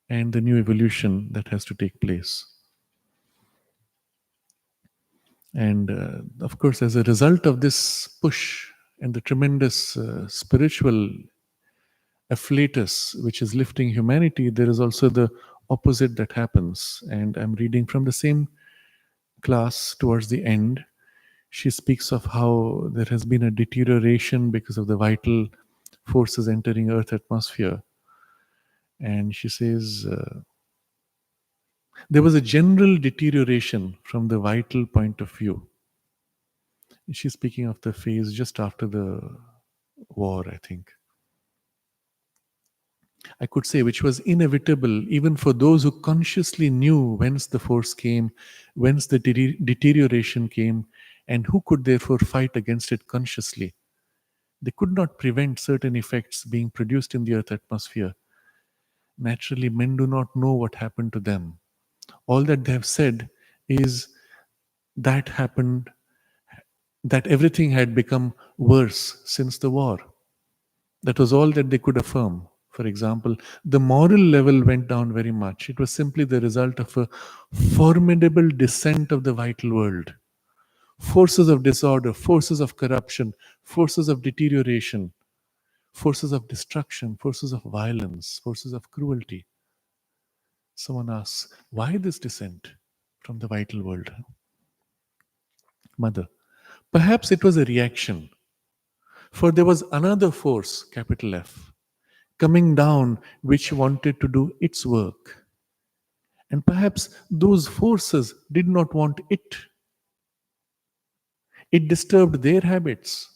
and the new evolution that has to take place. And of course, as a result of this push and the tremendous spiritual afflatus which is lifting humanity, there is also the opposite that happens. And I'm reading from the same class towards the end. She speaks of how there has been a deterioration because of the vital forces entering Earth atmosphere. And she says there was a general deterioration from the vital point of view. She's speaking of the phase just after the war, I think. I could say, which was inevitable even for those who consciously knew whence the force came, whence the deterioration came, and who could therefore fight against it consciously. They could not prevent certain effects being produced in the Earth atmosphere. Naturally, men do not know what happened to them. All that they have said is that happened, that everything had become worse since the war. That was all that they could affirm. For example, the moral level went down very much. It was simply the result of a formidable descent of the vital world. Forces of disorder, forces of corruption, forces of deterioration, forces of destruction, forces of violence, forces of cruelty. Someone asks, why this descent from the vital world? Mother, perhaps it was a reaction, for there was another force, capital F, coming down which wanted to do its work. And perhaps those forces did not want it. It disturbed their habits.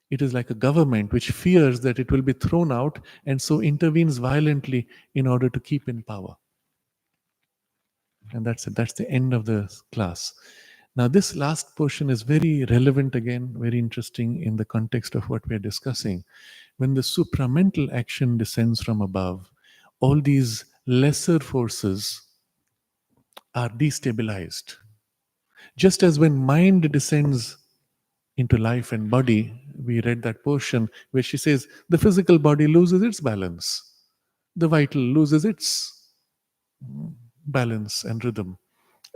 It is like a government which fears that it will be thrown out and so intervenes violently in order to keep in power. And that's it. That's the end of the class. Now, this last portion is very relevant again, very interesting in the context of what we're discussing. When the supramental action descends from above, all these lesser forces are destabilized. Just as when mind descends into life and body, we read that portion where she says the physical body loses its balance, the vital loses its balance and rhythm,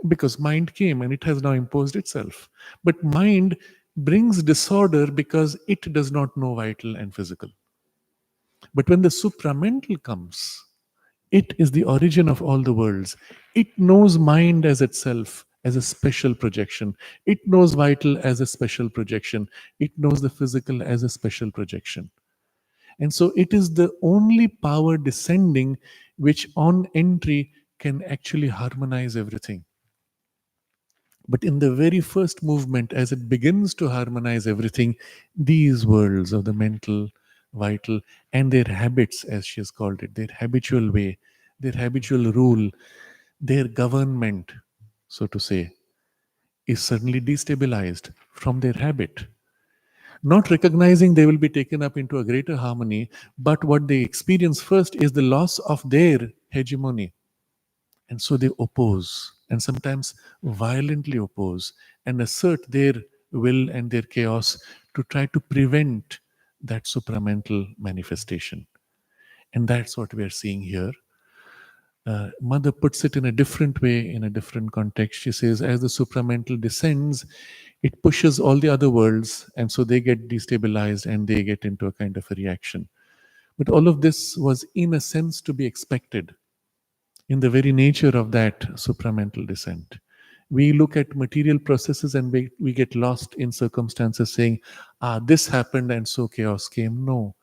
because mind came and it has now imposed itself. But mind brings disorder because it does not know vital and physical. But when the supramental comes, it is the origin of all the worlds. It knows mind as itself, as a special projection. It knows vital as a special projection. It knows the physical as a special projection. And so it is the only power descending which on entry can actually harmonize everything. But in the very first movement, as it begins to harmonize everything, these worlds of the mental, vital, and their habits, as she has called it, their habitual way, their habitual rule, their government, so to say, is suddenly destabilized from their habit. Not recognizing they will be taken up into a greater harmony, but what they experience first is the loss of their hegemony. And so they oppose. and sometimes violently oppose and assert their will and their chaos to try to prevent that supramental manifestation. And that's what we are seeing here. Mother puts it in a different way, in a different context. She says, as the supramental descends, it pushes all the other worlds, and so they get destabilized and they get into a kind of a reaction. But all of this was, in a sense, to be expected in the very nature of that supramental descent. We look at material processes and we get lost in circumstances saying, this happened and so chaos came. No,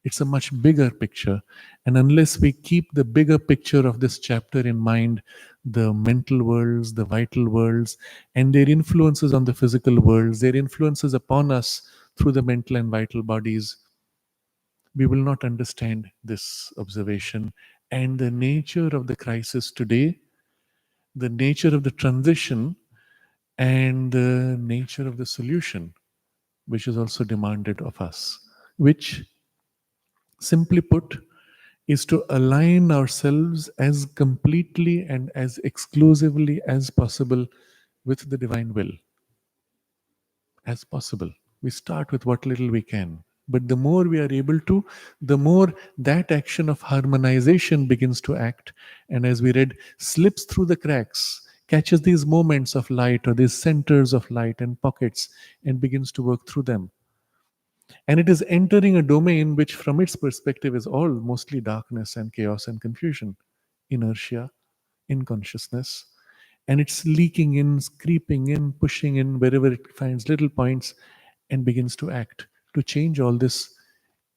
it's a much bigger picture. And unless we keep the bigger picture of this chapter in mind, the mental worlds, the vital worlds, and their influences on the physical worlds, their influences upon us through the mental and vital bodies, we will not understand this observation and the nature of the crisis today, the nature of the transition, and the nature of the solution, which is also demanded of us, which, simply put, is to align ourselves as completely and as exclusively as possible with the divine will. As possible. We start with what little we can. But the more we are able to, the more that action of harmonization begins to act. And as we read, slips through the cracks, catches these moments of light or these centers of light and pockets and begins to work through them. And it is entering a domain which, from its perspective, is all mostly darkness and chaos and confusion, inertia, inconsciousness. And it's leaking in, creeping in, pushing in wherever it finds little points and begins to act to change all this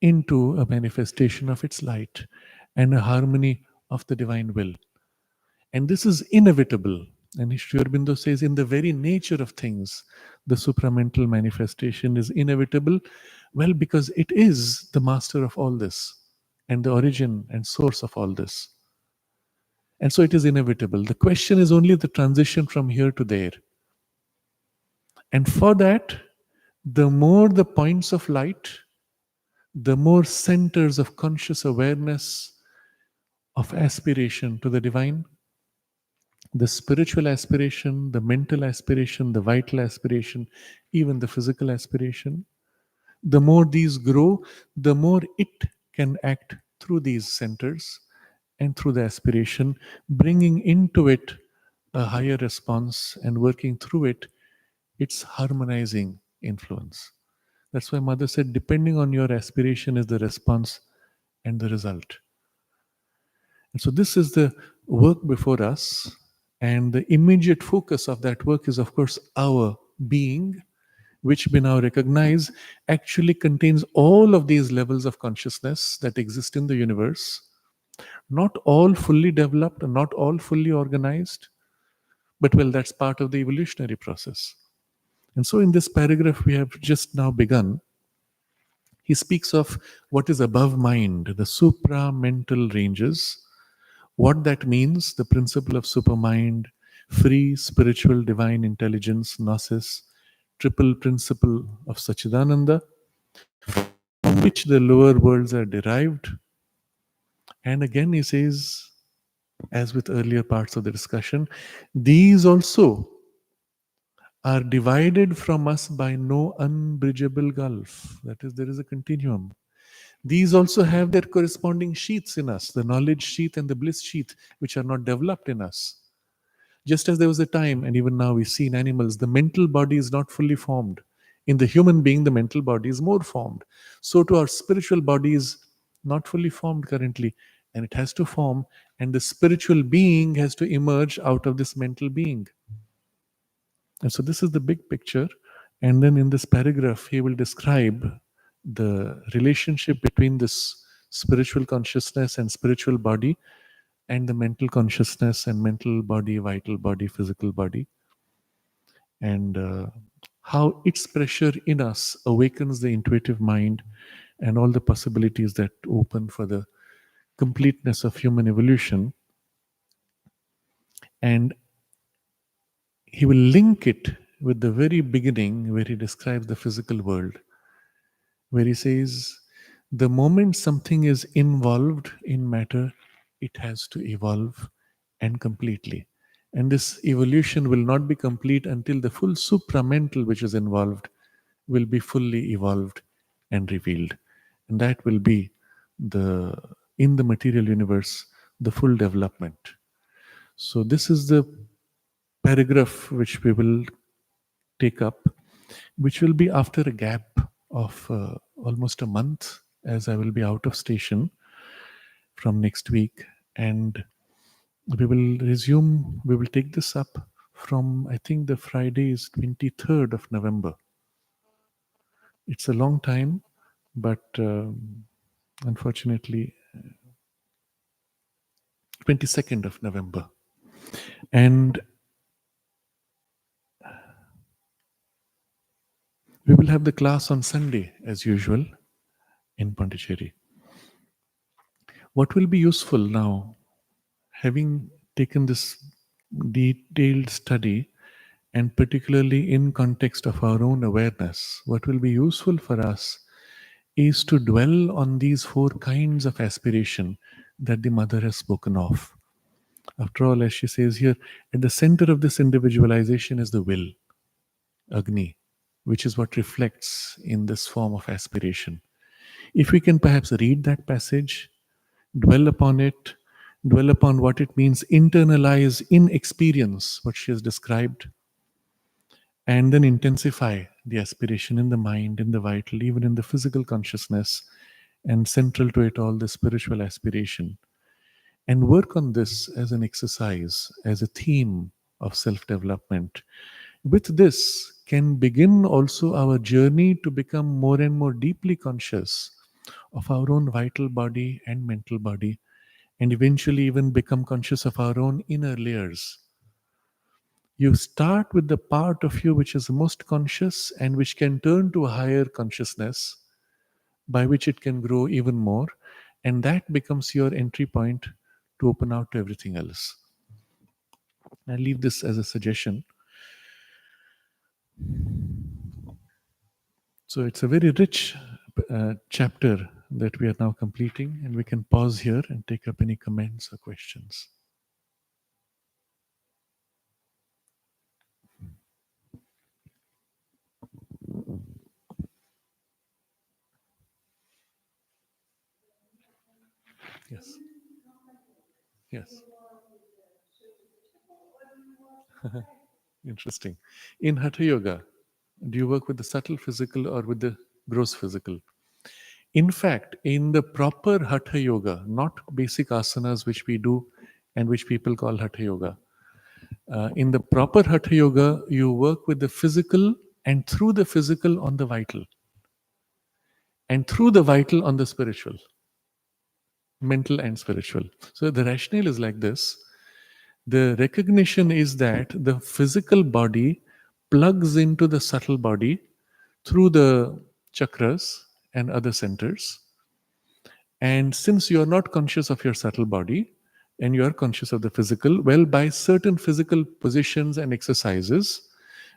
into a manifestation of its light and a harmony of the divine will. And this is inevitable. And Sri Aurobindo says, in the very nature of things, the supramental manifestation is inevitable. Well, because it is the master of all this and the origin and source of all this. And so it is inevitable. The question is only the transition from here to there. And for that, the more the points of light, the more centers of conscious awareness, of aspiration to the divine, the spiritual aspiration, the mental aspiration, the vital aspiration, even the physical aspiration, the more these grow, the more it can act through these centers and through the aspiration, bringing into it a higher response and working through it its harmonizing influence. That's why Mother said, depending on your aspiration is the response and the result. And so this is the work before us. And the immediate focus of that work is, of course, our being, which we now recognize actually contains all of these levels of consciousness that exist in the universe, not all fully developed and not all fully organized, but well, that's part of the evolutionary process. And so in this paragraph we have just now begun, he speaks of what is above mind, the supra-mental ranges, what that means, the principle of supermind, free spiritual divine intelligence, gnosis, triple principle of Sachidananda, from which the lower worlds are derived. And again, he says, as with earlier parts of the discussion, these also are divided from us by no unbridgeable gulf. That is, there is a continuum. These also have their corresponding sheaths in us, the knowledge sheath and the bliss sheath, which are not developed in us. Just as there was a time, and even now we see in animals, the mental body is not fully formed. In the human being, the mental body is more formed. So to our spiritual body is not fully formed currently, and it has to form, and the spiritual being has to emerge out of this mental being. And so this is the big picture. And then in this paragraph, he will describe the relationship between this spiritual consciousness and spiritual body and the mental consciousness and mental body, vital body, physical body, and how its pressure in us awakens the intuitive mind and all the possibilities that open for the completeness of human evolution. And he will link it with the very beginning where he describes the physical world, where he says, the moment something is involved in matter, it has to evolve and completely. And this evolution will not be complete until the full supramental which is involved will be fully evolved and revealed. And that will be the in the material universe the full development. So this is the paragraph which we will take up, which will be after a gap of almost a month, as I will be out of station from next week. And we will resume, we will take this up from, I think the Friday is 23rd of November. It's a long time, but unfortunately, 22nd of November. And we will have the class on Sunday as usual in Pondicherry. What will be useful now, having taken this detailed study, and particularly in context of our own awareness, what will be useful for us is to dwell on these four kinds of aspiration that the mother has spoken of. After all, as she says here, at the center of this individualization is the will, Agni, which is what reflects in this form of aspiration. If we can perhaps read that passage, dwell upon it, dwell upon what it means, internalize in experience what she has described, and then intensify the aspiration in the mind, in the vital, even in the physical consciousness, and central to it all, the spiritual aspiration. And work on this as an exercise, as a theme of self development. With this can begin also our journey to become more and more deeply conscious of our own vital body and mental body, and eventually even become conscious of our own inner layers. You start with the part of you which is most conscious and which can turn to a higher consciousness, by which it can grow even more, and that becomes your entry point to open out to everything else. I leave this as a suggestion. So it's a very rich chapter that we are now completing, and we can pause here and take up any comments or questions. Yes. Yes. Interesting. In Hatha Yoga, do you work with the subtle physical or with the gross physical? In fact, in the proper Hatha Yoga, not basic asanas which we do and which people call Hatha Yoga, in the proper Hatha Yoga, you work with the physical and through the physical on the vital, and through the vital on the spiritual, mental and spiritual. So the rationale is like this. The recognition is that the physical body plugs into the subtle body through the chakras and other centers. And since you are not conscious of your subtle body and you are conscious of the physical, well, by certain physical positions and exercises,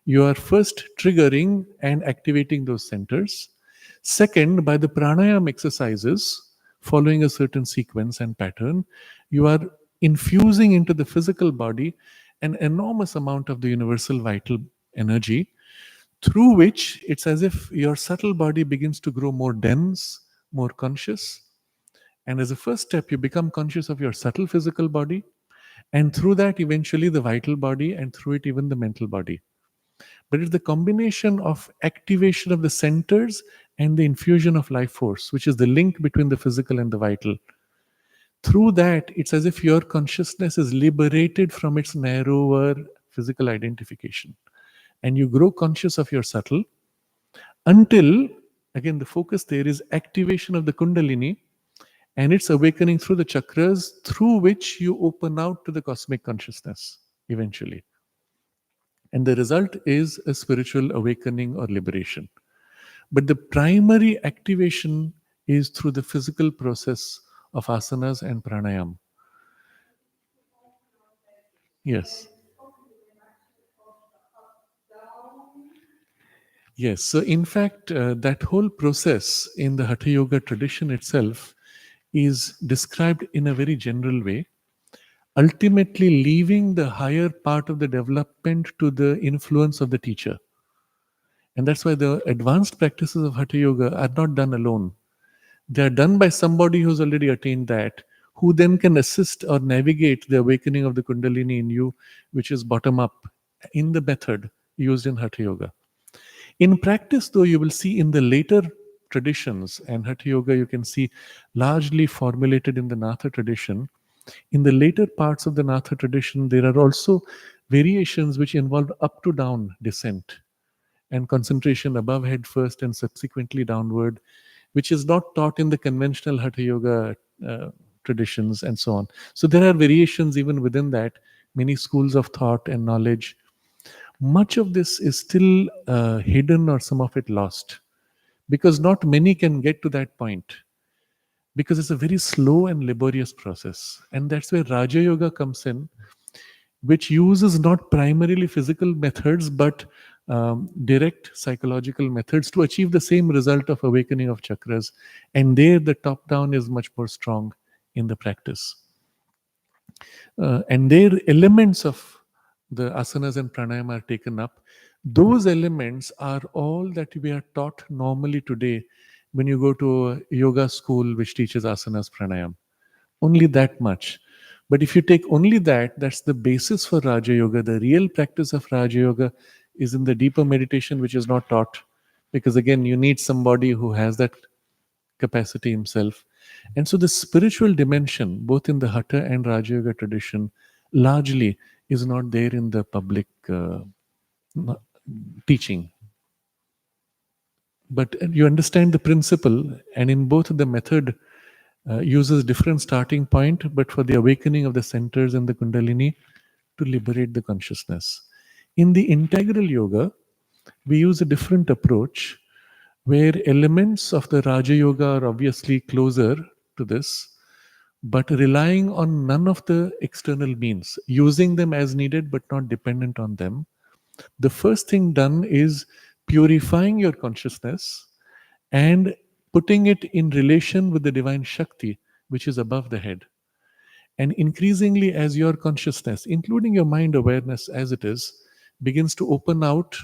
you are first triggering and activating those centers. Second, by the pranayam exercises, following a certain sequence and pattern, you are infusing into the physical body an enormous amount of the universal vital energy, through which it's as if your subtle body begins to grow more dense, more conscious. And as a first step, you become conscious of your subtle physical body, and through that, eventually, the vital body, and through it, even the mental body. But it's the combination of activation of the centers and the infusion of life force, which is the link between the physical and the vital. Through that, it's as if your consciousness is liberated from its narrower physical identification. And you grow conscious of your subtle until, again, the focus there is activation of the Kundalini and its awakening through the chakras, through which you open out to the cosmic consciousness eventually. And the result is a spiritual awakening or liberation. But the primary activation is through the physical process of asanas and pranayam. Yes. Yes. So, in fact, that whole process in the Hatha Yoga tradition itself is described in a very general way. ultimately leaving the higher part of the development to the influence of the teacher. And that's why the advanced practices of Hatha Yoga are not done alone. They are done by somebody who's already attained that, who then can assist or navigate the awakening of the Kundalini in you, which is bottom up in the method used in Hatha Yoga. In practice, though, you will see in the later traditions, and Hatha Yoga you can see largely formulated in the Natha tradition. In the later parts of the Natha tradition, there are also variations which involve up to down descent and concentration above head first and subsequently downward, which is not taught in the conventional Hatha Yoga traditions and so on. So there are variations even within that, many schools of thought and knowledge. Much of this is still hidden or some of it lost because not many can get to that point because it's a very slow and laborious process. And that's where Raja Yoga comes in, which uses not primarily physical methods but direct psychological methods to achieve the same result of awakening of chakras. And there, the top down is much more strong in the practice. And there, elements of the asanas and pranayama are taken up. Those elements are all that we are taught normally today when you go to a yoga school which teaches asanas, pranayam. Only that much. But if you take only that, that's the basis for Raja Yoga. The real practice of Raja Yoga is in the deeper meditation, which is not taught. Because again, you need somebody who has that capacity himself. And so the spiritual dimension, both in the Hatha and Raja Yoga tradition, largely is not there in the public teaching. But you understand the principle, and in both the method uses different starting point, but for the awakening of the centers and the Kundalini to liberate the consciousness. In the integral yoga, we use a different approach where elements of the Raja Yoga are obviously closer to this, but relying on none of the external means, using them as needed but not dependent on them. The first thing done is purifying your consciousness and putting it in relation with the divine Shakti, which is above the head. And increasingly, as your consciousness, including your mind awareness as it is, begins to open out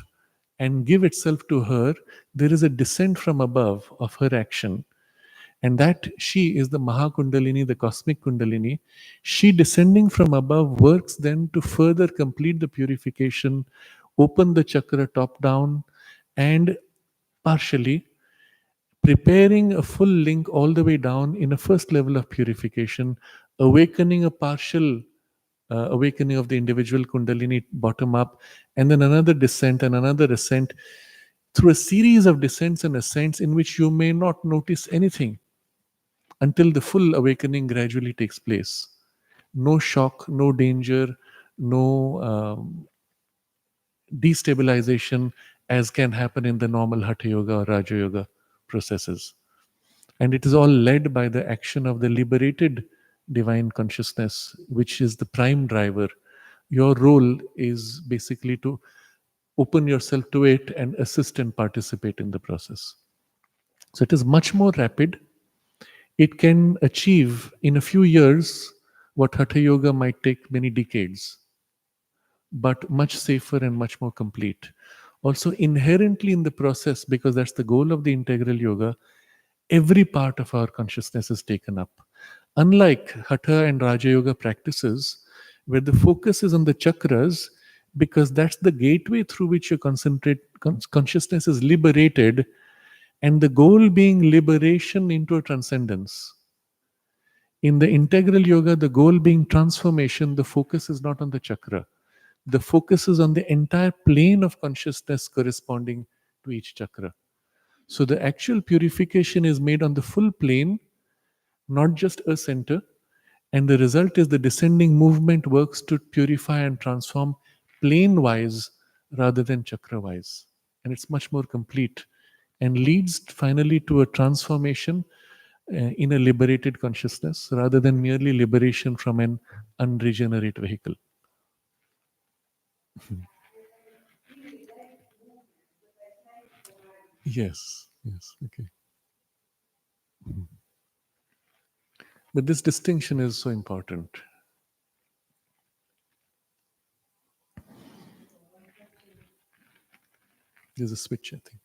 and give itself to her, there is a descent from above of her action. And that she is the Mahakundalini, the cosmic Kundalini. She descending from above works then to further complete the purification, open the chakra top down, and partially preparing a full link all the way down in a first level of purification, awakening a partial awakening of the individual Kundalini bottom up, and then another descent and another ascent through a series of descents and ascents in which you may not notice anything until the full awakening gradually takes place. No shock, no danger, no destabilization as can happen in the normal Hatha Yoga or Raja Yoga processes. And it is all led by the action of the liberated divine consciousness, which is the prime driver. Your role is basically to open yourself to it and assist and participate in the process. So it is much more rapid. It can achieve in a few years what Hatha Yoga might take many decades, but much safer and much more complete. Also, inherently in the process, because that's the goal of the integral yoga, every part of our consciousness is taken up. Unlike Hatha and Raja Yoga practices, where the focus is on the chakras, because that's the gateway through which your consciousness is liberated, and the goal being liberation into a transcendence. In the integral yoga, the goal being transformation, the focus is not on the chakra. The focus is on the entire plane of consciousness corresponding to each chakra. So the actual purification is made on the full plane, not just a center. And the result is the descending movement works to purify and transform plane wise rather than chakra wise. And it's much more complete and leads finally to a transformation in a liberated consciousness rather than merely liberation from an unregenerate vehicle. Yes, yes, okay. But this distinction is so important. There's a switch, I think.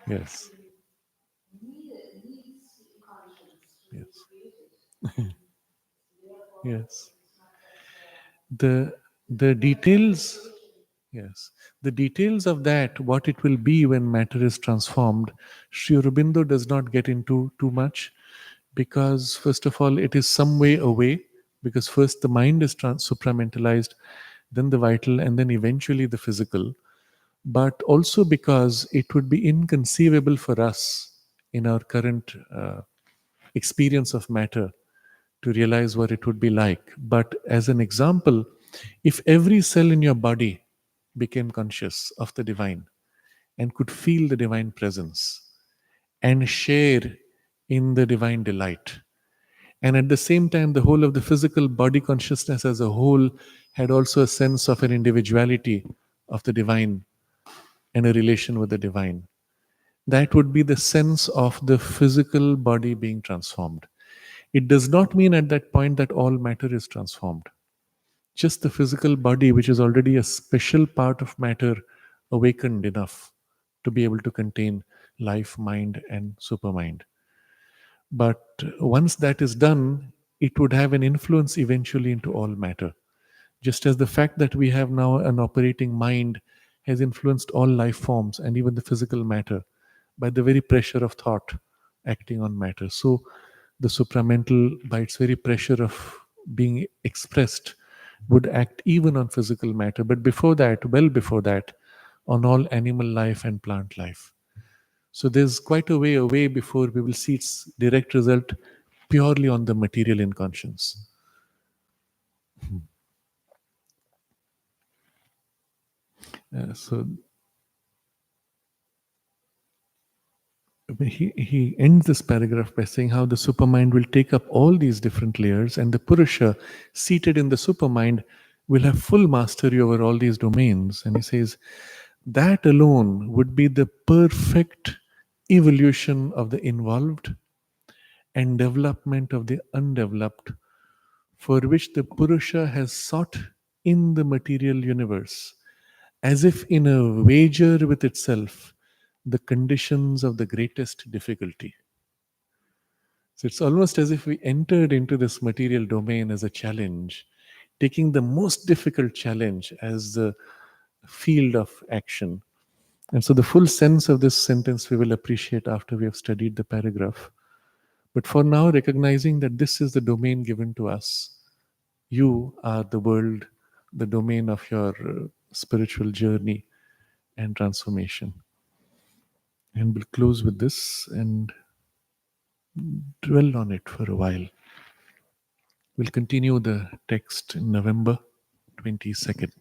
Yes. Yes. Yes. The the details, yes, the details of that, what it will be when matter is transformed, Sri Aurobindo does not get into too much, because first of all it is some way away, because first the mind is supramentalized, then the vital, and then eventually the physical. But also because it would be inconceivable for us in our current experience of matter to realize what it would be like. But as an example, if every cell in your body became conscious of the divine and could feel the divine presence and share in the divine delight, and at the same time, the whole of the physical body consciousness as a whole had also a sense of an individuality of the divine and a relation with the divine, that would be the sense of the physical body being transformed. It does not mean at that point that all matter is transformed. Just the physical body, which is already a special part of matter, awakened enough to be able to contain life, mind, and supermind. But once that is done, it would have an influence eventually into all matter. Just as the fact that we have now an operating mind has influenced all life forms and even the physical matter by the very pressure of thought acting on matter. So the supramental, by its very pressure of being expressed, would act even on physical matter. But before that, well before that, on all animal life and plant life. So there's quite a way away before we will see its direct result purely on the material in conscience. So he ends this paragraph by saying how the supermind will take up all these different layers, and the Purusha seated in the supermind will have full mastery over all these domains. And he says that alone would be the perfect evolution of the involved and development of the undeveloped, for which the Purusha has sought in the material universe, as if in a wager with itself, the conditions of the greatest difficulty. So it's almost as if we entered into this material domain as a challenge, taking the most difficult challenge as the field of action. And so the full sense of this sentence we will appreciate after we have studied the paragraph. But for now, recognizing that this is the domain given to us, you are the world, the domain of your spiritual journey and transformation. And we'll close with this and dwell on it for a while. We'll continue the text in November 22nd.